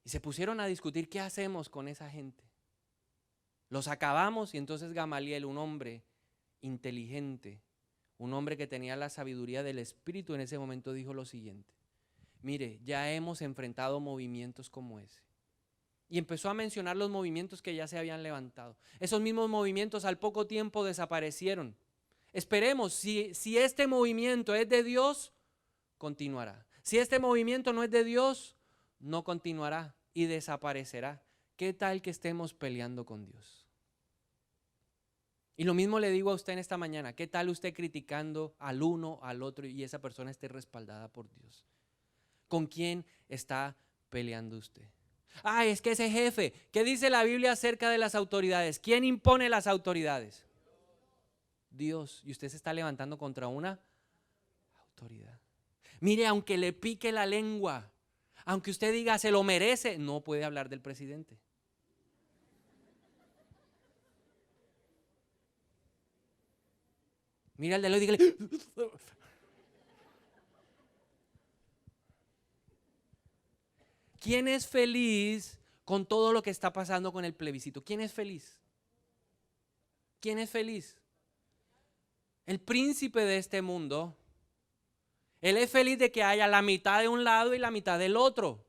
Y se pusieron a discutir qué hacemos con esa gente. Los acabamos y entonces Gamaliel, un hombre inteligente, un hombre que tenía la sabiduría del Espíritu en ese momento dijo lo siguiente, mire, ya hemos enfrentado movimientos como ese. Y empezó a mencionar los movimientos que ya se habían levantado. Esos mismos movimientos al poco tiempo desaparecieron. Esperemos, si este movimiento es de Dios, continuará. Si este movimiento no es de Dios, no continuará y desaparecerá. ¿Qué tal que estemos peleando con Dios? Y lo mismo le digo a usted en esta mañana, ¿qué tal usted criticando al uno, al otro y esa persona esté respaldada por Dios? ¿Con quién está peleando usted? Ah, es que ese jefe, ¿qué dice la Biblia acerca de las autoridades? ¿Quién impone las autoridades? Dios. Y usted se está levantando contra una autoridad. Mire, aunque le pique la lengua, aunque usted diga se lo merece, no puede hablar del presidente. Mira al de lado y dígale. ¿Quién es feliz con todo lo que está pasando con el plebiscito? ¿Quién es feliz? ¿Quién es feliz? El príncipe de este mundo. Él es feliz de que haya la mitad de un lado y la mitad del otro.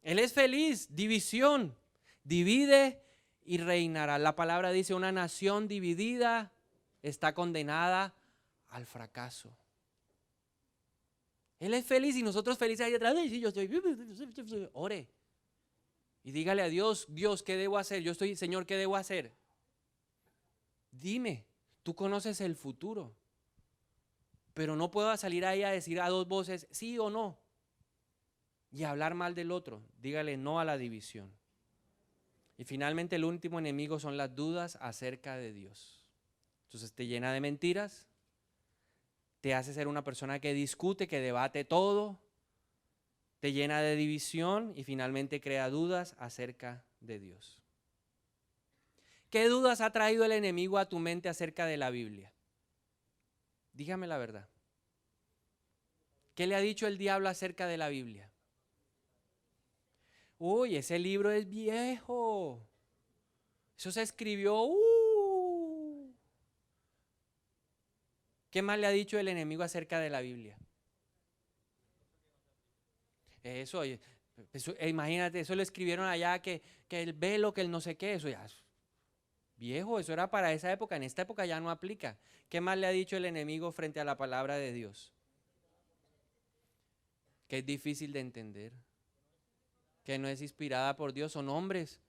Él es feliz. División. Divide y reinará. La palabra dice: una nación dividida está condenada al fracaso. Él es feliz y nosotros felices ahí atrás. Sí, yo estoy. Ore. Y dígale a Dios: Dios, ¿qué debo hacer? Yo estoy, Señor, ¿qué debo hacer? Dime, tú conoces el futuro. Pero no puedo salir ahí a decir a dos voces sí o no y hablar mal del otro. Dígale no a la división. Y finalmente el último enemigo son las dudas acerca de Dios. Entonces te llena de mentiras, te hace ser una persona que discute, que debate todo, te llena de división y finalmente crea dudas acerca de Dios. ¿Qué dudas ha traído el enemigo a tu mente acerca de la Biblia? Dígame la verdad. ¿Qué le ha dicho el diablo acerca de la Biblia? Uy, ese libro es viejo. Eso se escribió. ¿Qué más le ha dicho el enemigo acerca de la Biblia? Eso, imagínate, eso lo escribieron allá, que el velo, que el no sé qué, eso ya es viejo, eso era para esa época, en esta época ya no aplica. ¿Qué más le ha dicho el enemigo frente a la palabra de Dios? Que es difícil de entender, que no es inspirada por Dios, son hombres.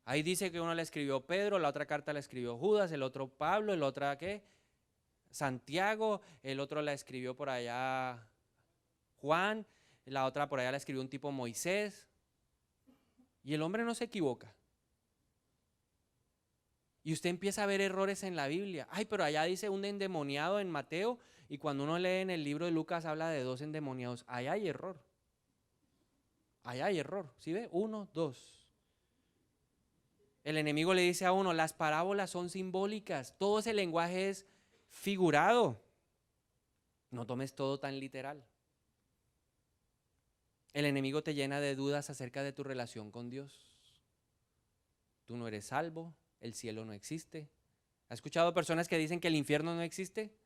Ahí dice que uno la escribió Pedro, la otra carta la escribió Judas, el otro Pablo, el otro ¿qué? Santiago, el otro la escribió por allá Juan, la otra por allá la escribió un tipo Moisés. Y el hombre no se equivoca. Y usted empieza a ver errores en la Biblia. Ay, pero allá dice un endemoniado en Mateo, y cuando uno lee en el libro de Lucas habla de 2 endemoniados. Ahí hay error. Ahí hay error. ¿Sí ve? 1, 2. El enemigo le dice a uno: las parábolas son simbólicas. Todo ese lenguaje es figurado. No tomes todo tan literal. El enemigo te llena de dudas acerca de tu relación con Dios. Tú no eres salvo. El cielo no existe. ¿Has escuchado personas que dicen que el infierno no existe?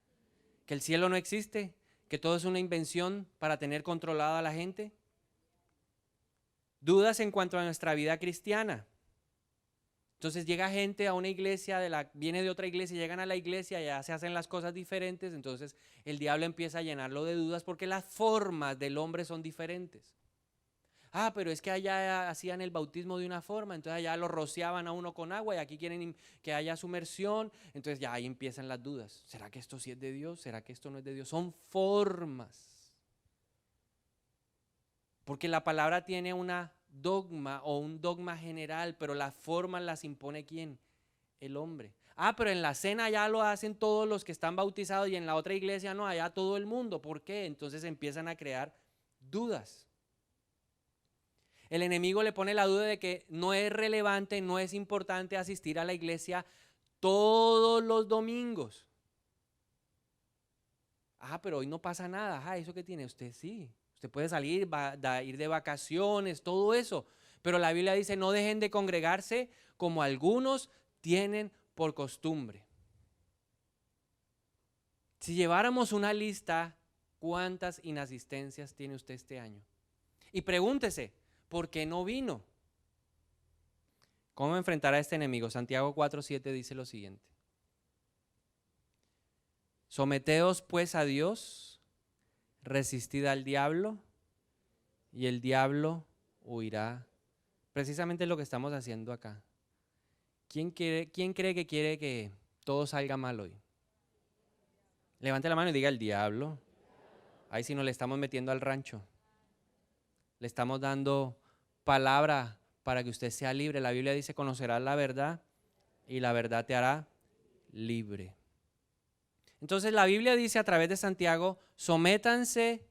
¿Que el cielo no existe? ¿Que todo es una invención para tener controlada a la gente? Dudas en cuanto a nuestra vida cristiana. Entonces llega gente a una iglesia, viene de otra iglesia, llegan a la iglesia, ya se hacen las cosas diferentes, entonces el diablo empieza a llenarlo de dudas porque las formas del hombre son diferentes. Ah, pero es que allá hacían el bautismo de una forma, entonces allá lo rociaban a uno con agua y aquí quieren que haya sumersión, entonces ya ahí empiezan las dudas. ¿Será que esto sí es de Dios? ¿Será que esto no es de Dios? Son formas. Porque la palabra tiene una dogma o un dogma general, pero las formas las impone ¿quién? El hombre. Ah, pero en la cena ya lo hacen todos los que están bautizados y en la otra iglesia no, allá todo el mundo. ¿Por qué? Entonces empiezan a crear dudas. El enemigo le pone la duda de que no es relevante, no es importante asistir a la iglesia todos los domingos. Ah, pero hoy no pasa nada. Ah, ¿eso qué tiene? Usted sí. Usted puede salir, ir de vacaciones, todo eso. Pero la Biblia dice: no dejen de congregarse como algunos tienen por costumbre. Si lleváramos una lista, ¿cuántas inasistencias tiene usted este año? Y pregúntese: ¿por qué no vino? ¿Cómo enfrentar a este enemigo? Santiago 4:7 dice lo siguiente: someteos pues a Dios, resistid al diablo y el diablo huirá. Precisamente lo que estamos haciendo acá. ¿Quién cree que quiere que todo salga mal hoy? Levante la mano y diga: el diablo. Ahí sí nos le estamos metiendo al rancho. Le estamos dando palabra para que usted sea libre. La Biblia dice: conocerás la verdad y la verdad te hará libre. Entonces la Biblia dice a través de Santiago, sométanse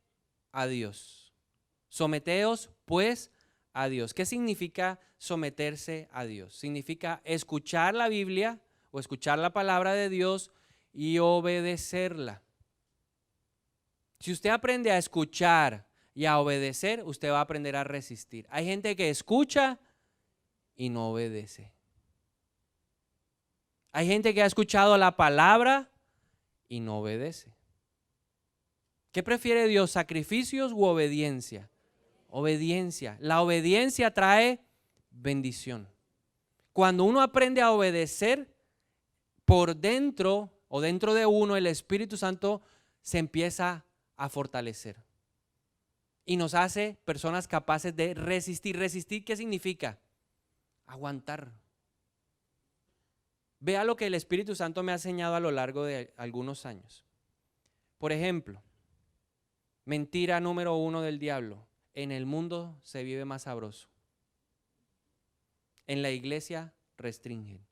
a Dios. Someteos pues a Dios. ¿Qué significa someterse a Dios? Significa escuchar la Biblia o escuchar la palabra de Dios y obedecerla. Si usted aprende a escuchar y a obedecer, usted va a aprender a resistir. Hay gente que escucha y no obedece. Hay gente que ha escuchado la palabra y no obedece. ¿Qué prefiere Dios, sacrificios u obediencia? Obediencia. La obediencia trae bendición. Cuando uno aprende a obedecer, por dentro o dentro de uno, el Espíritu Santo se empieza a fortalecer y nos hace personas capaces de resistir. ¿Resistir qué significa? Aguantar. Vea lo que el Espíritu Santo me ha enseñado a lo largo de algunos años. Por ejemplo, mentira número 1 del diablo: en el mundo se vive más sabroso. En la iglesia restringen.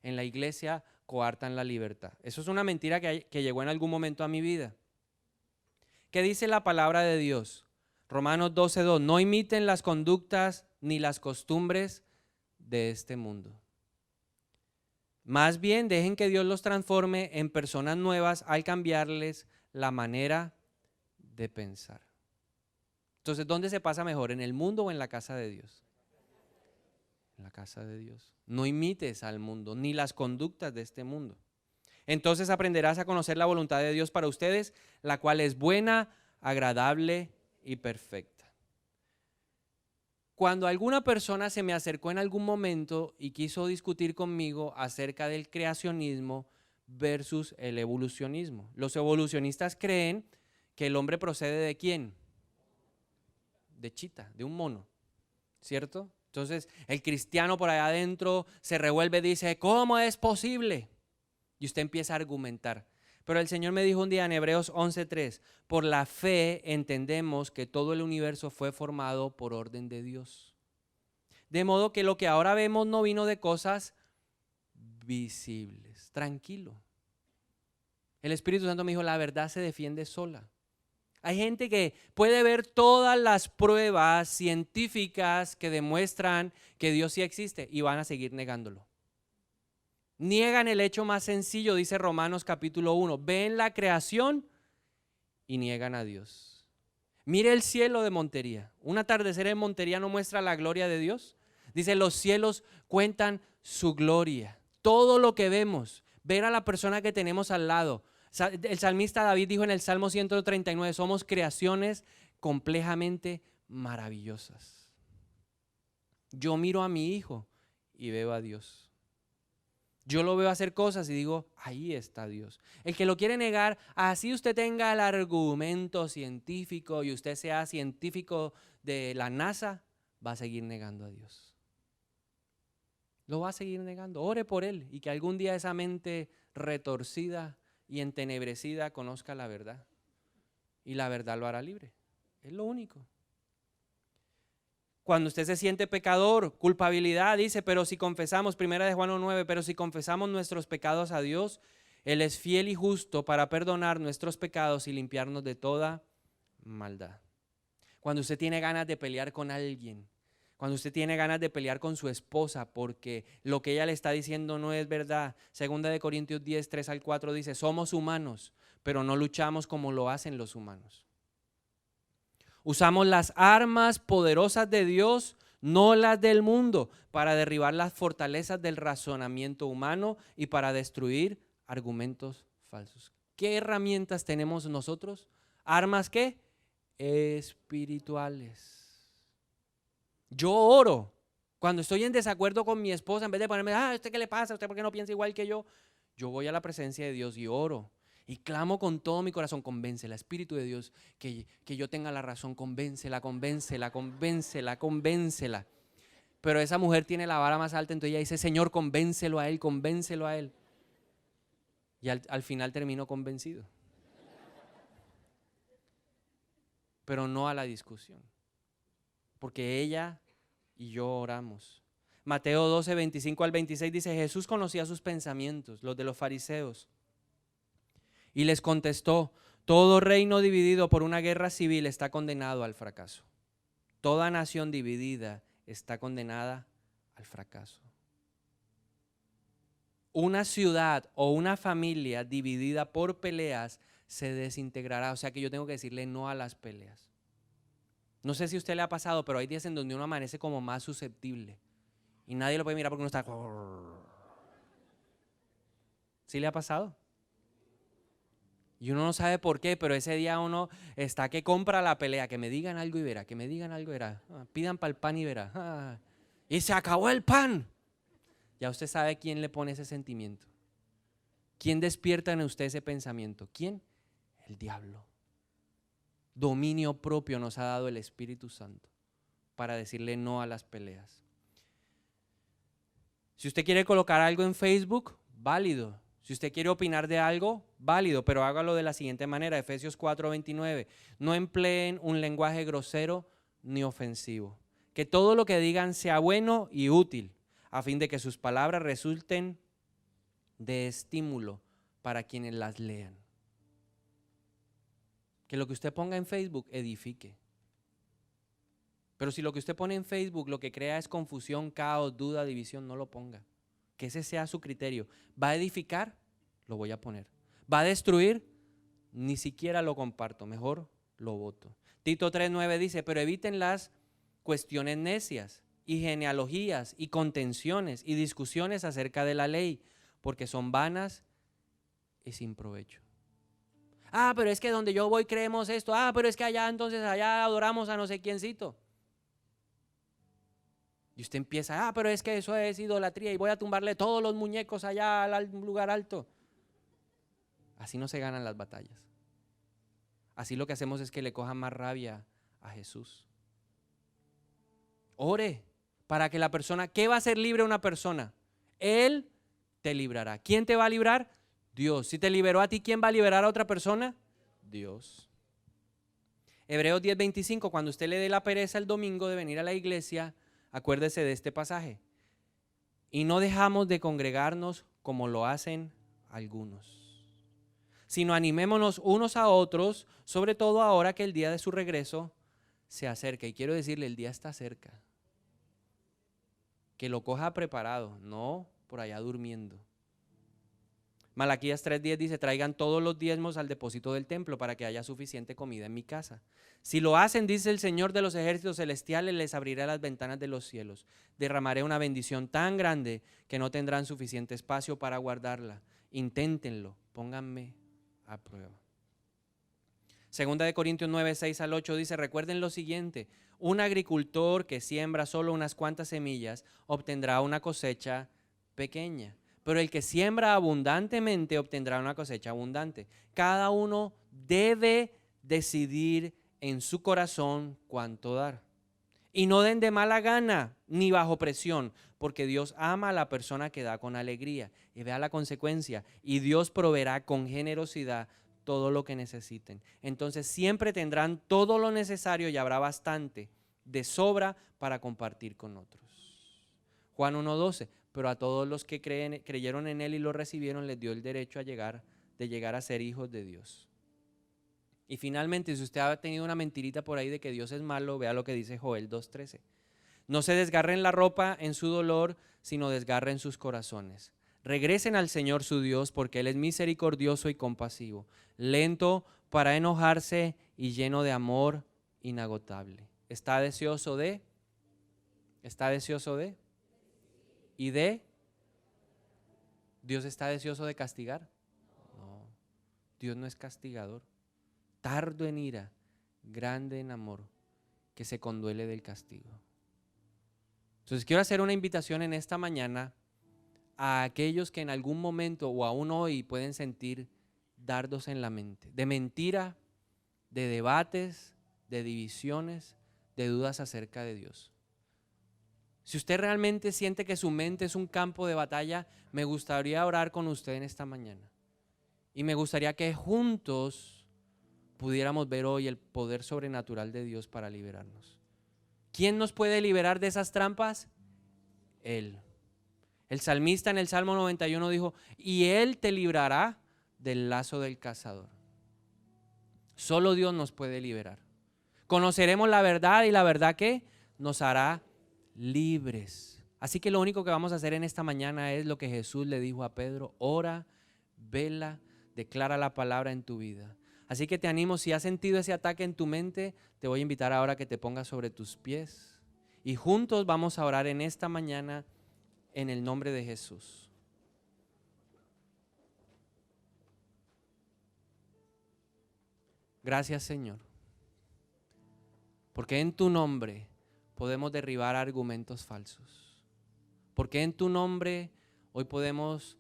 En la iglesia coartan la libertad. Eso es una mentira que llegó en algún momento a mi vida. ¿Qué dice la palabra de Dios? Romanos 12:2, no imiten las conductas ni las costumbres de este mundo. Más bien dejen que Dios los transforme en personas nuevas al cambiarles la manera de pensar. Entonces, ¿dónde se pasa mejor? ¿En el mundo o en la casa de Dios? En la casa de Dios. No imites al mundo ni las conductas de este mundo. Entonces aprenderás a conocer la voluntad de Dios para ustedes, la cual es buena, agradable y perfecta. Cuando alguna persona se me acercó en algún momento y quiso discutir conmigo acerca del creacionismo versus el evolucionismo, los evolucionistas creen que el hombre procede ¿de quién? De chita, de un mono, ¿cierto? Entonces el cristiano por allá adentro se revuelve y dice, ¿cómo es posible? Y usted empieza a argumentar. Pero el Señor me dijo un día en Hebreos 11:3, por la fe entendemos que todo el universo fue formado por orden de Dios. De modo que lo que ahora vemos no vino de cosas visibles. Tranquilo. El Espíritu Santo me dijo, la verdad se defiende sola. Hay gente que puede ver todas las pruebas científicas que demuestran que Dios sí existe y van a seguir negándolo. Niegan el hecho más sencillo, dice Romanos capítulo 1. Ven la creación y niegan a Dios. Mire el cielo de Montería. Un atardecer en Montería no muestra la gloria de Dios. Dice, los cielos cuentan su gloria. Todo lo que vemos, ver a la persona que tenemos al lado. El salmista David dijo en el Salmo 139, somos creaciones complejamente maravillosas. Yo miro a mi hijo y veo a Dios. Yo lo veo hacer cosas y digo, ahí está Dios. El que lo quiere negar, así usted tenga el argumento científico y usted sea científico de la NASA, va a seguir negando a Dios. Lo va a seguir negando. Ore por él y que algún día esa mente retorcida y entenebrecida conozca la verdad. Y la verdad lo hará libre. Es lo único. Cuando usted se siente pecador, culpabilidad, dice, pero si confesamos, 1 Juan 9, pero si confesamos nuestros pecados a Dios, Él es fiel y justo para perdonar nuestros pecados y limpiarnos de toda maldad. Cuando usted tiene ganas de pelear con alguien, cuando usted tiene ganas de pelear con su esposa porque lo que ella le está diciendo no es verdad, 2 Corintios 10, 3-4 dice, somos humanos, pero no luchamos como lo hacen los humanos. Usamos las armas poderosas de Dios, no las del mundo, para derribar las fortalezas del razonamiento humano y para destruir argumentos falsos. ¿Qué herramientas tenemos nosotros? ¿Armas qué? Espirituales. Yo oro. Cuando estoy en desacuerdo con mi esposa, en vez de ponerme, ¿usted qué le pasa? ¿Usted por qué no piensa igual que yo? Yo voy a la presencia de Dios y oro. Y clamo con todo mi corazón, convéncela, Espíritu de Dios, que yo tenga la razón, convéncela. Pero esa mujer tiene la vara más alta, entonces ella dice, Señor, convéncelo a él. Y al final termino convencido. Pero no a la discusión, porque ella y yo oramos. Mateo 12, 25-26 dice, Jesús conocía sus pensamientos, los de los fariseos, Y les contestó: todo reino dividido por una guerra civil está condenado al fracaso. Toda nación dividida está condenada al fracaso. Una ciudad o una familia dividida por peleas se desintegrará. O sea que yo tengo que decirle no a las peleas. No sé si a usted le ha pasado, pero hay días en donde uno amanece como más susceptible y nadie lo puede mirar porque uno está... ¿Sí le ha pasado? Y uno no sabe por qué, pero ese día uno está que compra la pelea, que me digan algo y verá, que me digan algo y verá. Pidan para el pan y verá. Y se acabó el pan. Ya usted sabe quién le pone ese sentimiento. ¿Quién despierta en usted ese pensamiento? ¿Quién? El diablo. Dominio propio nos ha dado el Espíritu Santo para decirle no a las peleas. Si usted quiere colocar algo en Facebook, válido. Si usted quiere opinar de algo, válido, pero hágalo de la siguiente manera. Efesios 4:29. No empleen un lenguaje grosero ni ofensivo. Que todo lo que digan sea bueno y útil, a fin de que sus palabras resulten de estímulo para quienes las lean. Que lo que usted ponga en Facebook edifique. Pero si lo que usted pone en Facebook lo que crea es confusión, caos, duda, división, no lo ponga. Que ese sea su criterio. ¿Va a edificar? Lo voy a poner. ¿Va a destruir? Ni siquiera lo comparto, mejor lo voto. Tito 3:9 dice: pero eviten las cuestiones necias y genealogías y contenciones y discusiones acerca de la ley, porque son vanas y sin provecho. Pero es que donde yo voy creemos esto. Pero es que allá entonces allá adoramos a no sé quiéncito. Y usted empieza: pero es que eso es idolatría y voy a tumbarle todos los muñecos allá al lugar alto. Así no se ganan las batallas. Así lo que hacemos es que le cojan más rabia a Jesús. Ore para que la persona, ¿qué va a hacer libre una persona? Él te librará. ¿Quién te va a librar? Dios. Si te liberó a ti, ¿quién va a liberar a otra persona? Dios. Hebreos 10:25, cuando usted le dé la pereza el domingo de venir a la iglesia, acuérdese de este pasaje. Y no dejamos de congregarnos como lo hacen algunos, sino animémonos unos a otros, sobre todo ahora que el día de su regreso se acerca. Y quiero decirle, el día está cerca. Que lo coja preparado, no por allá durmiendo. Malaquías 3:10 dice: traigan todos los diezmos al depósito del templo para que haya suficiente comida en mi casa. Si lo hacen, dice el Señor de los ejércitos celestiales, les abriré las ventanas de los cielos. Derramaré una bendición tan grande que no tendrán suficiente espacio para guardarla. Inténtenlo, pónganme a prueba. Segunda de Corintios 9:6-8 dice: recuerden lo siguiente, un agricultor que siembra solo unas cuantas semillas obtendrá una cosecha pequeña, pero el que siembra abundantemente obtendrá una cosecha abundante. Cada uno debe decidir en su corazón cuánto dar. Y no den de mala gana ni bajo presión, porque Dios ama a la persona que da con alegría. Y vea la consecuencia, y Dios proveerá con generosidad todo lo que necesiten. Entonces siempre tendrán todo lo necesario y habrá bastante de sobra para compartir con otros. Juan 1:12, pero a todos los que creyeron en Él y lo recibieron les dio el derecho de llegar a ser hijos de Dios. Y finalmente, si usted ha tenido una mentirita por ahí de que Dios es malo, vea lo que dice Joel 2:13. No se desgarren la ropa en su dolor, sino desgarren sus corazones. Regresen al Señor su Dios, porque Él es misericordioso y compasivo, lento para enojarse y lleno de amor inagotable. ¿Está deseoso de? ¿Y de? ¿Dios está deseoso de castigar? No, Dios no es castigador. Tardo en ira, grande en amor, que se conduele del castigo. Entonces quiero hacer una invitación en esta mañana a aquellos que en algún momento o aún hoy pueden sentir dardos en la mente, de mentira, de debates, de divisiones, de dudas acerca de Dios. Si usted realmente siente que su mente es un campo de batalla, me gustaría orar con usted en esta mañana. Y me gustaría que juntos pudiéramos ver hoy el poder sobrenatural de Dios para liberarnos. ¿Quién nos puede liberar de esas trampas? Él. El salmista en el Salmo 91 dijo: y Él te librará del lazo del cazador. Solo Dios nos puede liberar. Conoceremos la verdad y la verdad que nos hará libres. Así que lo único que vamos a hacer en esta mañana es lo que Jesús le dijo a Pedro: ora, vela, declara la palabra en tu vida. Así que te animo, si has sentido ese ataque en tu mente, te voy a invitar ahora a que te pongas sobre tus pies y juntos vamos a orar en esta mañana en el nombre de Jesús. Gracias, Señor, porque en tu nombre podemos derribar argumentos falsos. Porque en tu nombre hoy podemos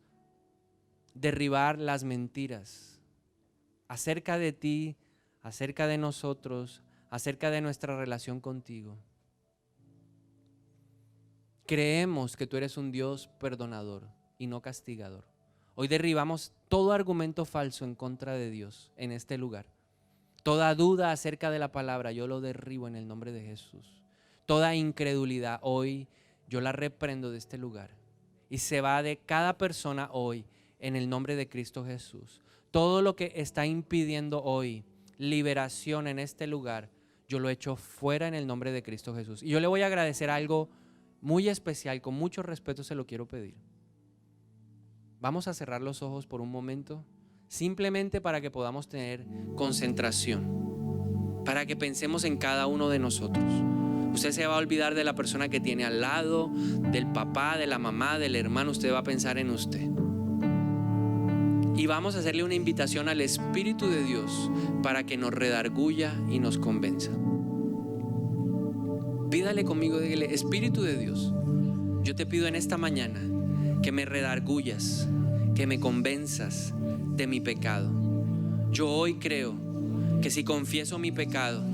derribar las mentiras acerca de ti, acerca de nosotros, acerca de nuestra relación contigo. Creemos que tú eres un Dios perdonador y no castigador. Hoy derribamos todo argumento falso en contra de Dios en este lugar. Toda duda acerca de la palabra yo lo derribo en el nombre de Jesús. Toda incredulidad hoy yo la reprendo de este lugar y se va de cada persona hoy en el nombre de Cristo Jesús. Todo lo que está impidiendo hoy liberación en este lugar, yo lo echo fuera en el nombre de Cristo Jesús. Y yo le voy a agradecer algo muy especial, con mucho respeto se lo quiero pedir. Vamos a cerrar los ojos por un momento, simplemente para que podamos tener concentración, para que pensemos en cada uno de nosotros. Usted se va a olvidar de la persona que tiene al lado, del papá, de la mamá, del hermano. Usted va a pensar en usted. Y vamos a hacerle una invitación al Espíritu de Dios para que nos redarguya y nos convenza. Pídale conmigo, dígale: Espíritu de Dios, yo te pido en esta mañana que me redarguyas, que me convenzas de mi pecado. Yo hoy creo que si confieso mi pecado,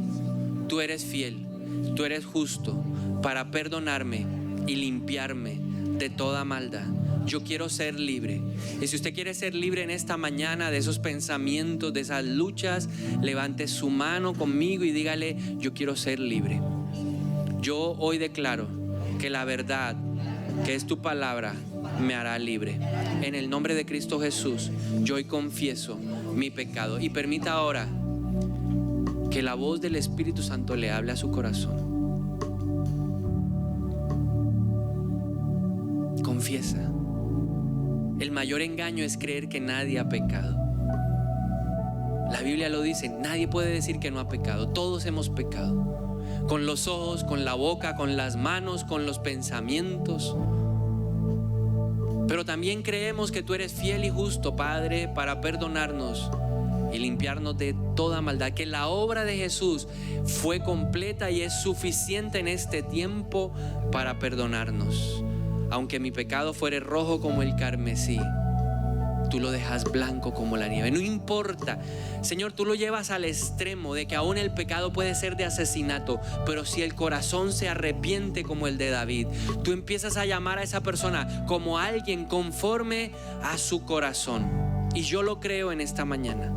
tú eres fiel, tú eres justo para perdonarme y limpiarme de toda maldad. Yo quiero ser libre. Y si usted quiere ser libre en esta mañana de esos pensamientos, de esas luchas, levante su mano conmigo y dígale: yo quiero ser libre. Yo hoy declaro que la verdad, que es tu palabra, me hará libre. En el nombre de Cristo Jesús, yo hoy confieso mi pecado. Y permita ahora que la voz del Espíritu Santo le hable a su corazón. Confiesa. El mayor engaño es creer que nadie ha pecado. La Biblia lo dice: nadie puede decir que no ha pecado. Todos hemos pecado. Con los ojos, con la boca, con las manos, con los pensamientos. Pero también creemos que tú eres fiel y justo, Padre, para perdonarnos y limpiarnos de toda maldad. Que la obra de Jesús fue completa y es suficiente en este tiempo para perdonarnos. Aunque mi pecado fuere rojo como el carmesí, tú lo dejas blanco como la nieve. No importa, Señor, tú lo llevas al extremo de que aún el pecado puede ser de asesinato, pero si el corazón se arrepiente como el de David, tú empiezas a llamar a esa persona como alguien conforme a su corazón. Y yo lo creo en esta mañana,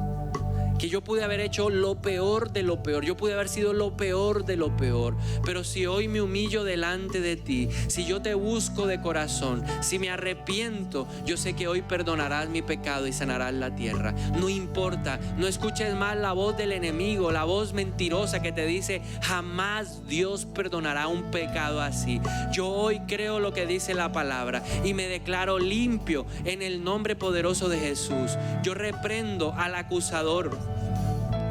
que yo pude haber hecho lo peor de lo peor, yo pude haber sido lo peor de lo peor, pero si hoy me humillo delante de ti, si yo te busco de corazón, si me arrepiento, yo sé que hoy perdonarás mi pecado y sanarás la tierra. No importa, no escuches más la voz del enemigo, la voz mentirosa que te dice: jamás Dios perdonará un pecado así. Yo hoy creo lo que dice la palabra y me declaro limpio en el nombre poderoso de Jesús. Yo reprendo al acusador.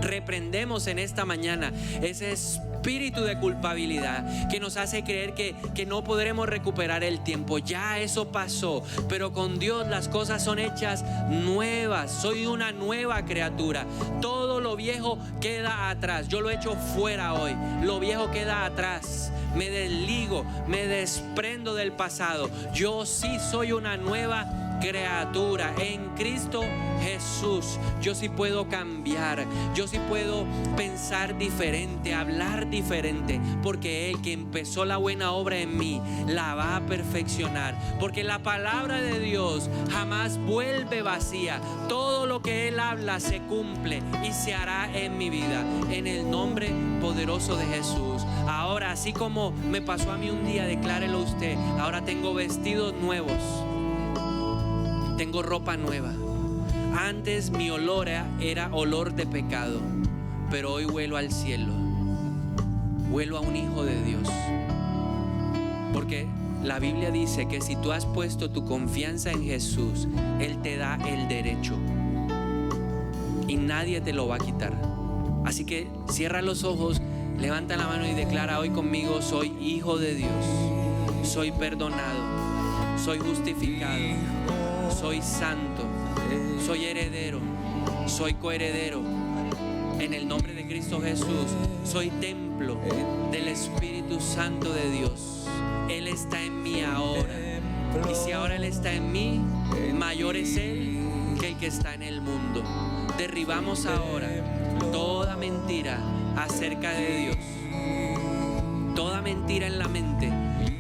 Reprendemos en esta mañana ese espíritu de culpabilidad que nos hace creer que no podremos recuperar el tiempo. Ya eso pasó, pero con Dios las cosas son hechas nuevas. Soy una nueva criatura. Todo lo viejo queda atrás. Yo lo echo fuera hoy. Lo viejo queda atrás. Me desligo, me desprendo del pasado. Yo sí soy una nueva criatura en Cristo Jesús. Yo sí puedo cambiar, yo sí puedo pensar diferente, hablar diferente, porque Él que empezó la buena obra en mí la va a perfeccionar, porque la palabra de Dios jamás vuelve vacía. Todo lo que Él habla se cumple y se hará en mi vida, en el nombre poderoso de Jesús. Ahora, así como me pasó a mí un día, declárelo usted: ahora tengo vestidos nuevos, tengo ropa nueva. Antes mi olor era olor de pecado, pero hoy huelo al cielo, huelo a un hijo de Dios. Porque la Biblia dice que si tú has puesto tu confianza en Jesús, Él te da el derecho y nadie te lo va a quitar. Así que cierra los ojos, levanta la mano y declara hoy conmigo: soy hijo de Dios, soy perdonado, soy justificado, soy santo, soy heredero, soy coheredero. En el nombre de Cristo Jesús, soy templo del Espíritu Santo de Dios. Él está en mí ahora. Y si ahora Él está en mí, mayor es Él que el que está en el mundo. Derribamos ahora toda mentira acerca de Dios. Toda mentira en la mente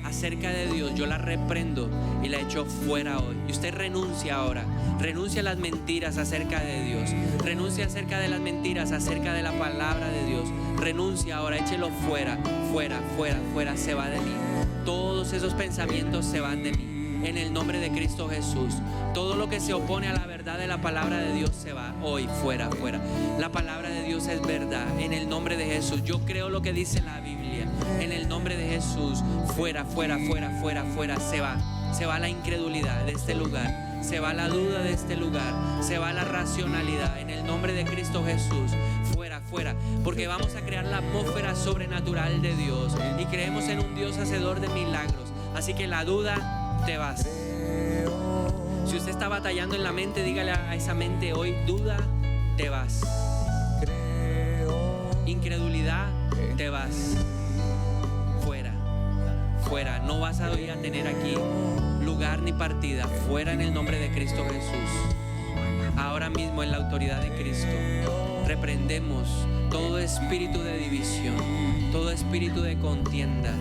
acerca de Dios, yo la reprendo y la echo fuera hoy. Y usted renuncia ahora. Renuncia a las mentiras acerca de Dios. Renuncia acerca de las mentiras acerca de la palabra de Dios. Renuncia ahora, échelo fuera, fuera, fuera, fuera. Se va de mí. Todos esos pensamientos se van de mí. En el nombre de Cristo Jesús. Todo lo que se opone a la verdad de la palabra de Dios se va hoy, fuera, fuera. La palabra de Dios es verdad. En el nombre de Jesús. Yo creo lo que dice la Biblia. En el nombre de Jesús. Fuera, fuera, fuera, fuera, fuera. Se va. Se va la incredulidad de este lugar. Se va la duda de este lugar. Se va la racionalidad. En el nombre de Cristo Jesús. Fuera, fuera. Porque vamos a crear la atmósfera sobrenatural de Dios. Y creemos en un Dios hacedor de milagros. Así que la duda, te vas. Si usted está batallando en la mente, dígale a esa mente hoy: duda, te vas. Incredulidad, te vas. Fuera, fuera. No vas a hoy a tener aquí lugar ni partida. Fuera en el nombre de Cristo Jesús. Ahora mismo en la autoridad de Cristo reprendemos todo espíritu de división, todo espíritu de contienda,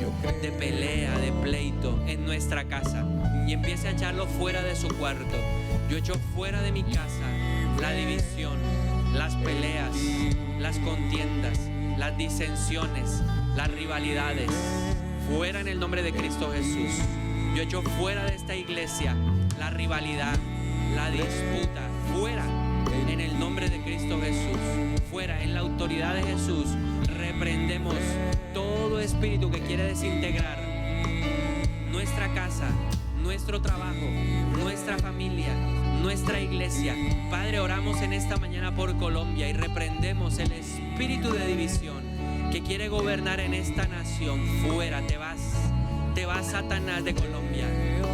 de pelea, de pleito en nuestra casa, y empiece a echarlo fuera de su cuarto. Yo echo fuera de mi casa la división, las peleas, las contiendas, las disensiones, las rivalidades. Fuera en el nombre de Cristo Jesús. Yo echo fuera de esta iglesia la rivalidad, la disputa. Fuera en el nombre de Cristo Jesús. Fuera en la autoridad de Jesús. Reprendemos todo espíritu que quiere desintegrar nuestra casa, nuestro trabajo, nuestra familia, nuestra iglesia. Padre, oramos en esta mañana por Colombia y reprendemos el espíritu de división que quiere gobernar en esta nación. Fuera, te vas. Te vas, Satanás, de Colombia.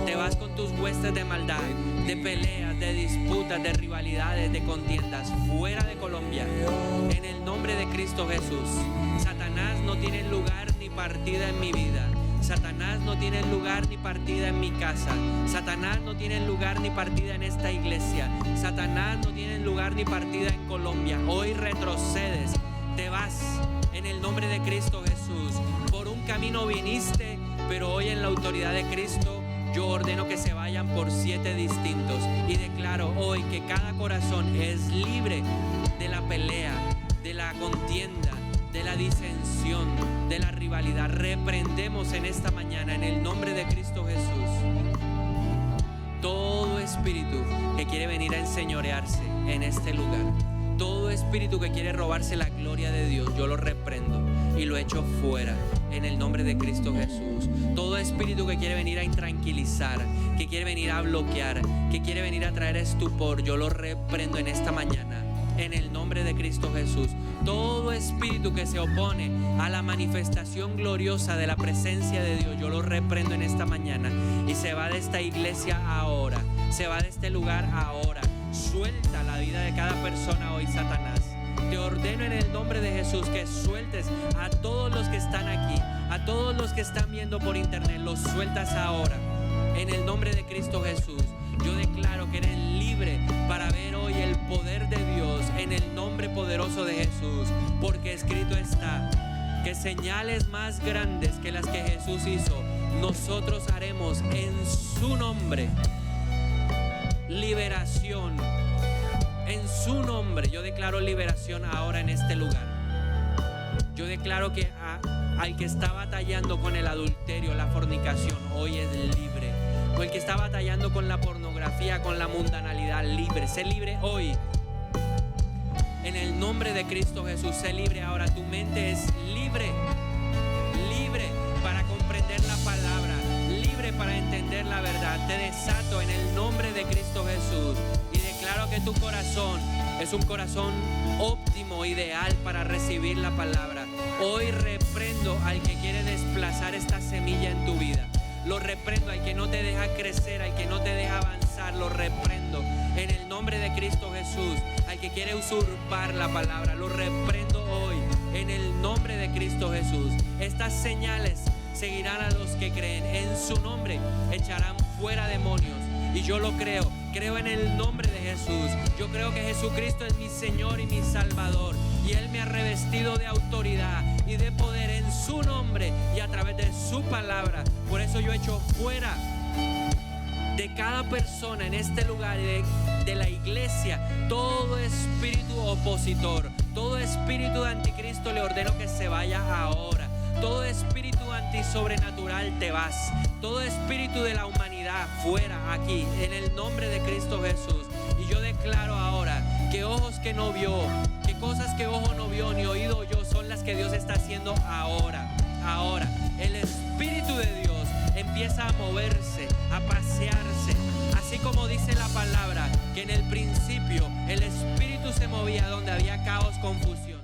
Te vas con tus huestes de maldad, de peleas, de disputas, de rivalidades, de contiendas. Fuera de Colombia. En el nombre de Cristo Jesús. Satanás no tiene lugar ni partida en mi vida. Satanás no tiene lugar ni partida en mi casa. Satanás no tiene lugar ni partida en esta iglesia. Satanás no tiene lugar ni partida en Colombia. Hoy retrocedes. Te vas en el nombre de Cristo Jesús. Por un camino viniste, pero hoy en la autoridad de Cristo yo ordeno que se vayan por 7 distintos. Y declaro hoy que cada corazón es libre de la pelea, de la contienda, de la disensión, de la rivalidad. Reprendemos en esta mañana en el nombre de Cristo Jesús todo espíritu que quiere venir a enseñorearse en este lugar. Todo espíritu que quiere robarse la gloria de Dios, yo lo reprendo y lo echo fuera en el nombre de Cristo Jesús. Todo espíritu que quiere venir a intranquilizar, que quiere venir a bloquear, que quiere venir a traer estupor, yo lo reprendo en esta mañana en el nombre de Cristo Jesús. Todo espíritu que se opone a la manifestación gloriosa de la presencia de Dios, yo lo reprendo en esta mañana y se va de esta iglesia ahora, se va de este lugar ahora. Suelta la vida de cada persona hoy, Satanás. Te ordeno en el nombre de Jesús que sueltes a todos los que están aquí, a todos los que están viendo por internet. Los sueltas ahora en el nombre de Cristo Jesús. Yo declaro que eres libre para ver hoy el poder de Dios en el nombre poderoso de Jesús, porque escrito está que señales más grandes que las que Jesús hizo nosotros haremos en su nombre. Liberación en su nombre. Yo declaro liberación ahora en este lugar. Yo declaro que al que está batallando con el adulterio, la fornicación, hoy es libre. O el que está batallando con la pornografía, pornografía, con la mundanalidad. Libre, sé libre hoy. En el nombre de Cristo Jesús, sé libre ahora. Tu mente es libre, libre para comprender la palabra, libre para entender la verdad. Te desato en el nombre de Cristo Jesús y declaro que tu corazón es un corazón óptimo, ideal para recibir la palabra. Hoy reprendo al que quiere desplazar esta semilla en tu vida. Lo reprendo al que no te deja crecer, al que no te deja avanzar. Lo reprendo en el nombre de Cristo Jesús. Al que quiere usurpar la palabra, lo reprendo hoy en el nombre de Cristo Jesús. Estas señales seguirán a los que creen. En su nombre echarán fuera demonios. Y yo lo creo. Creo en el nombre de Jesús. Yo creo que Jesucristo es mi Señor y mi Salvador. Y Él me ha revestido de autoridad y de poder en su nombre y a través de su palabra. Por eso yo echo fuera de cada persona en este lugar y de la iglesia todo espíritu opositor, todo espíritu de anticristo. Le ordeno que se vaya ahora. Todo espíritu antisobrenatural te vas. Todo espíritu de la humanidad fuera aquí en el nombre de Cristo Jesús. Y yo declaro ahora que ojos que no vio, que cosas que ojo no vio ni oído yo son las que Dios está haciendo ahora. Ahora el Espíritu de Dios empieza a moverse, a pasearse, así como dice la palabra que en el principio el Espíritu se movía donde había caos, confusión.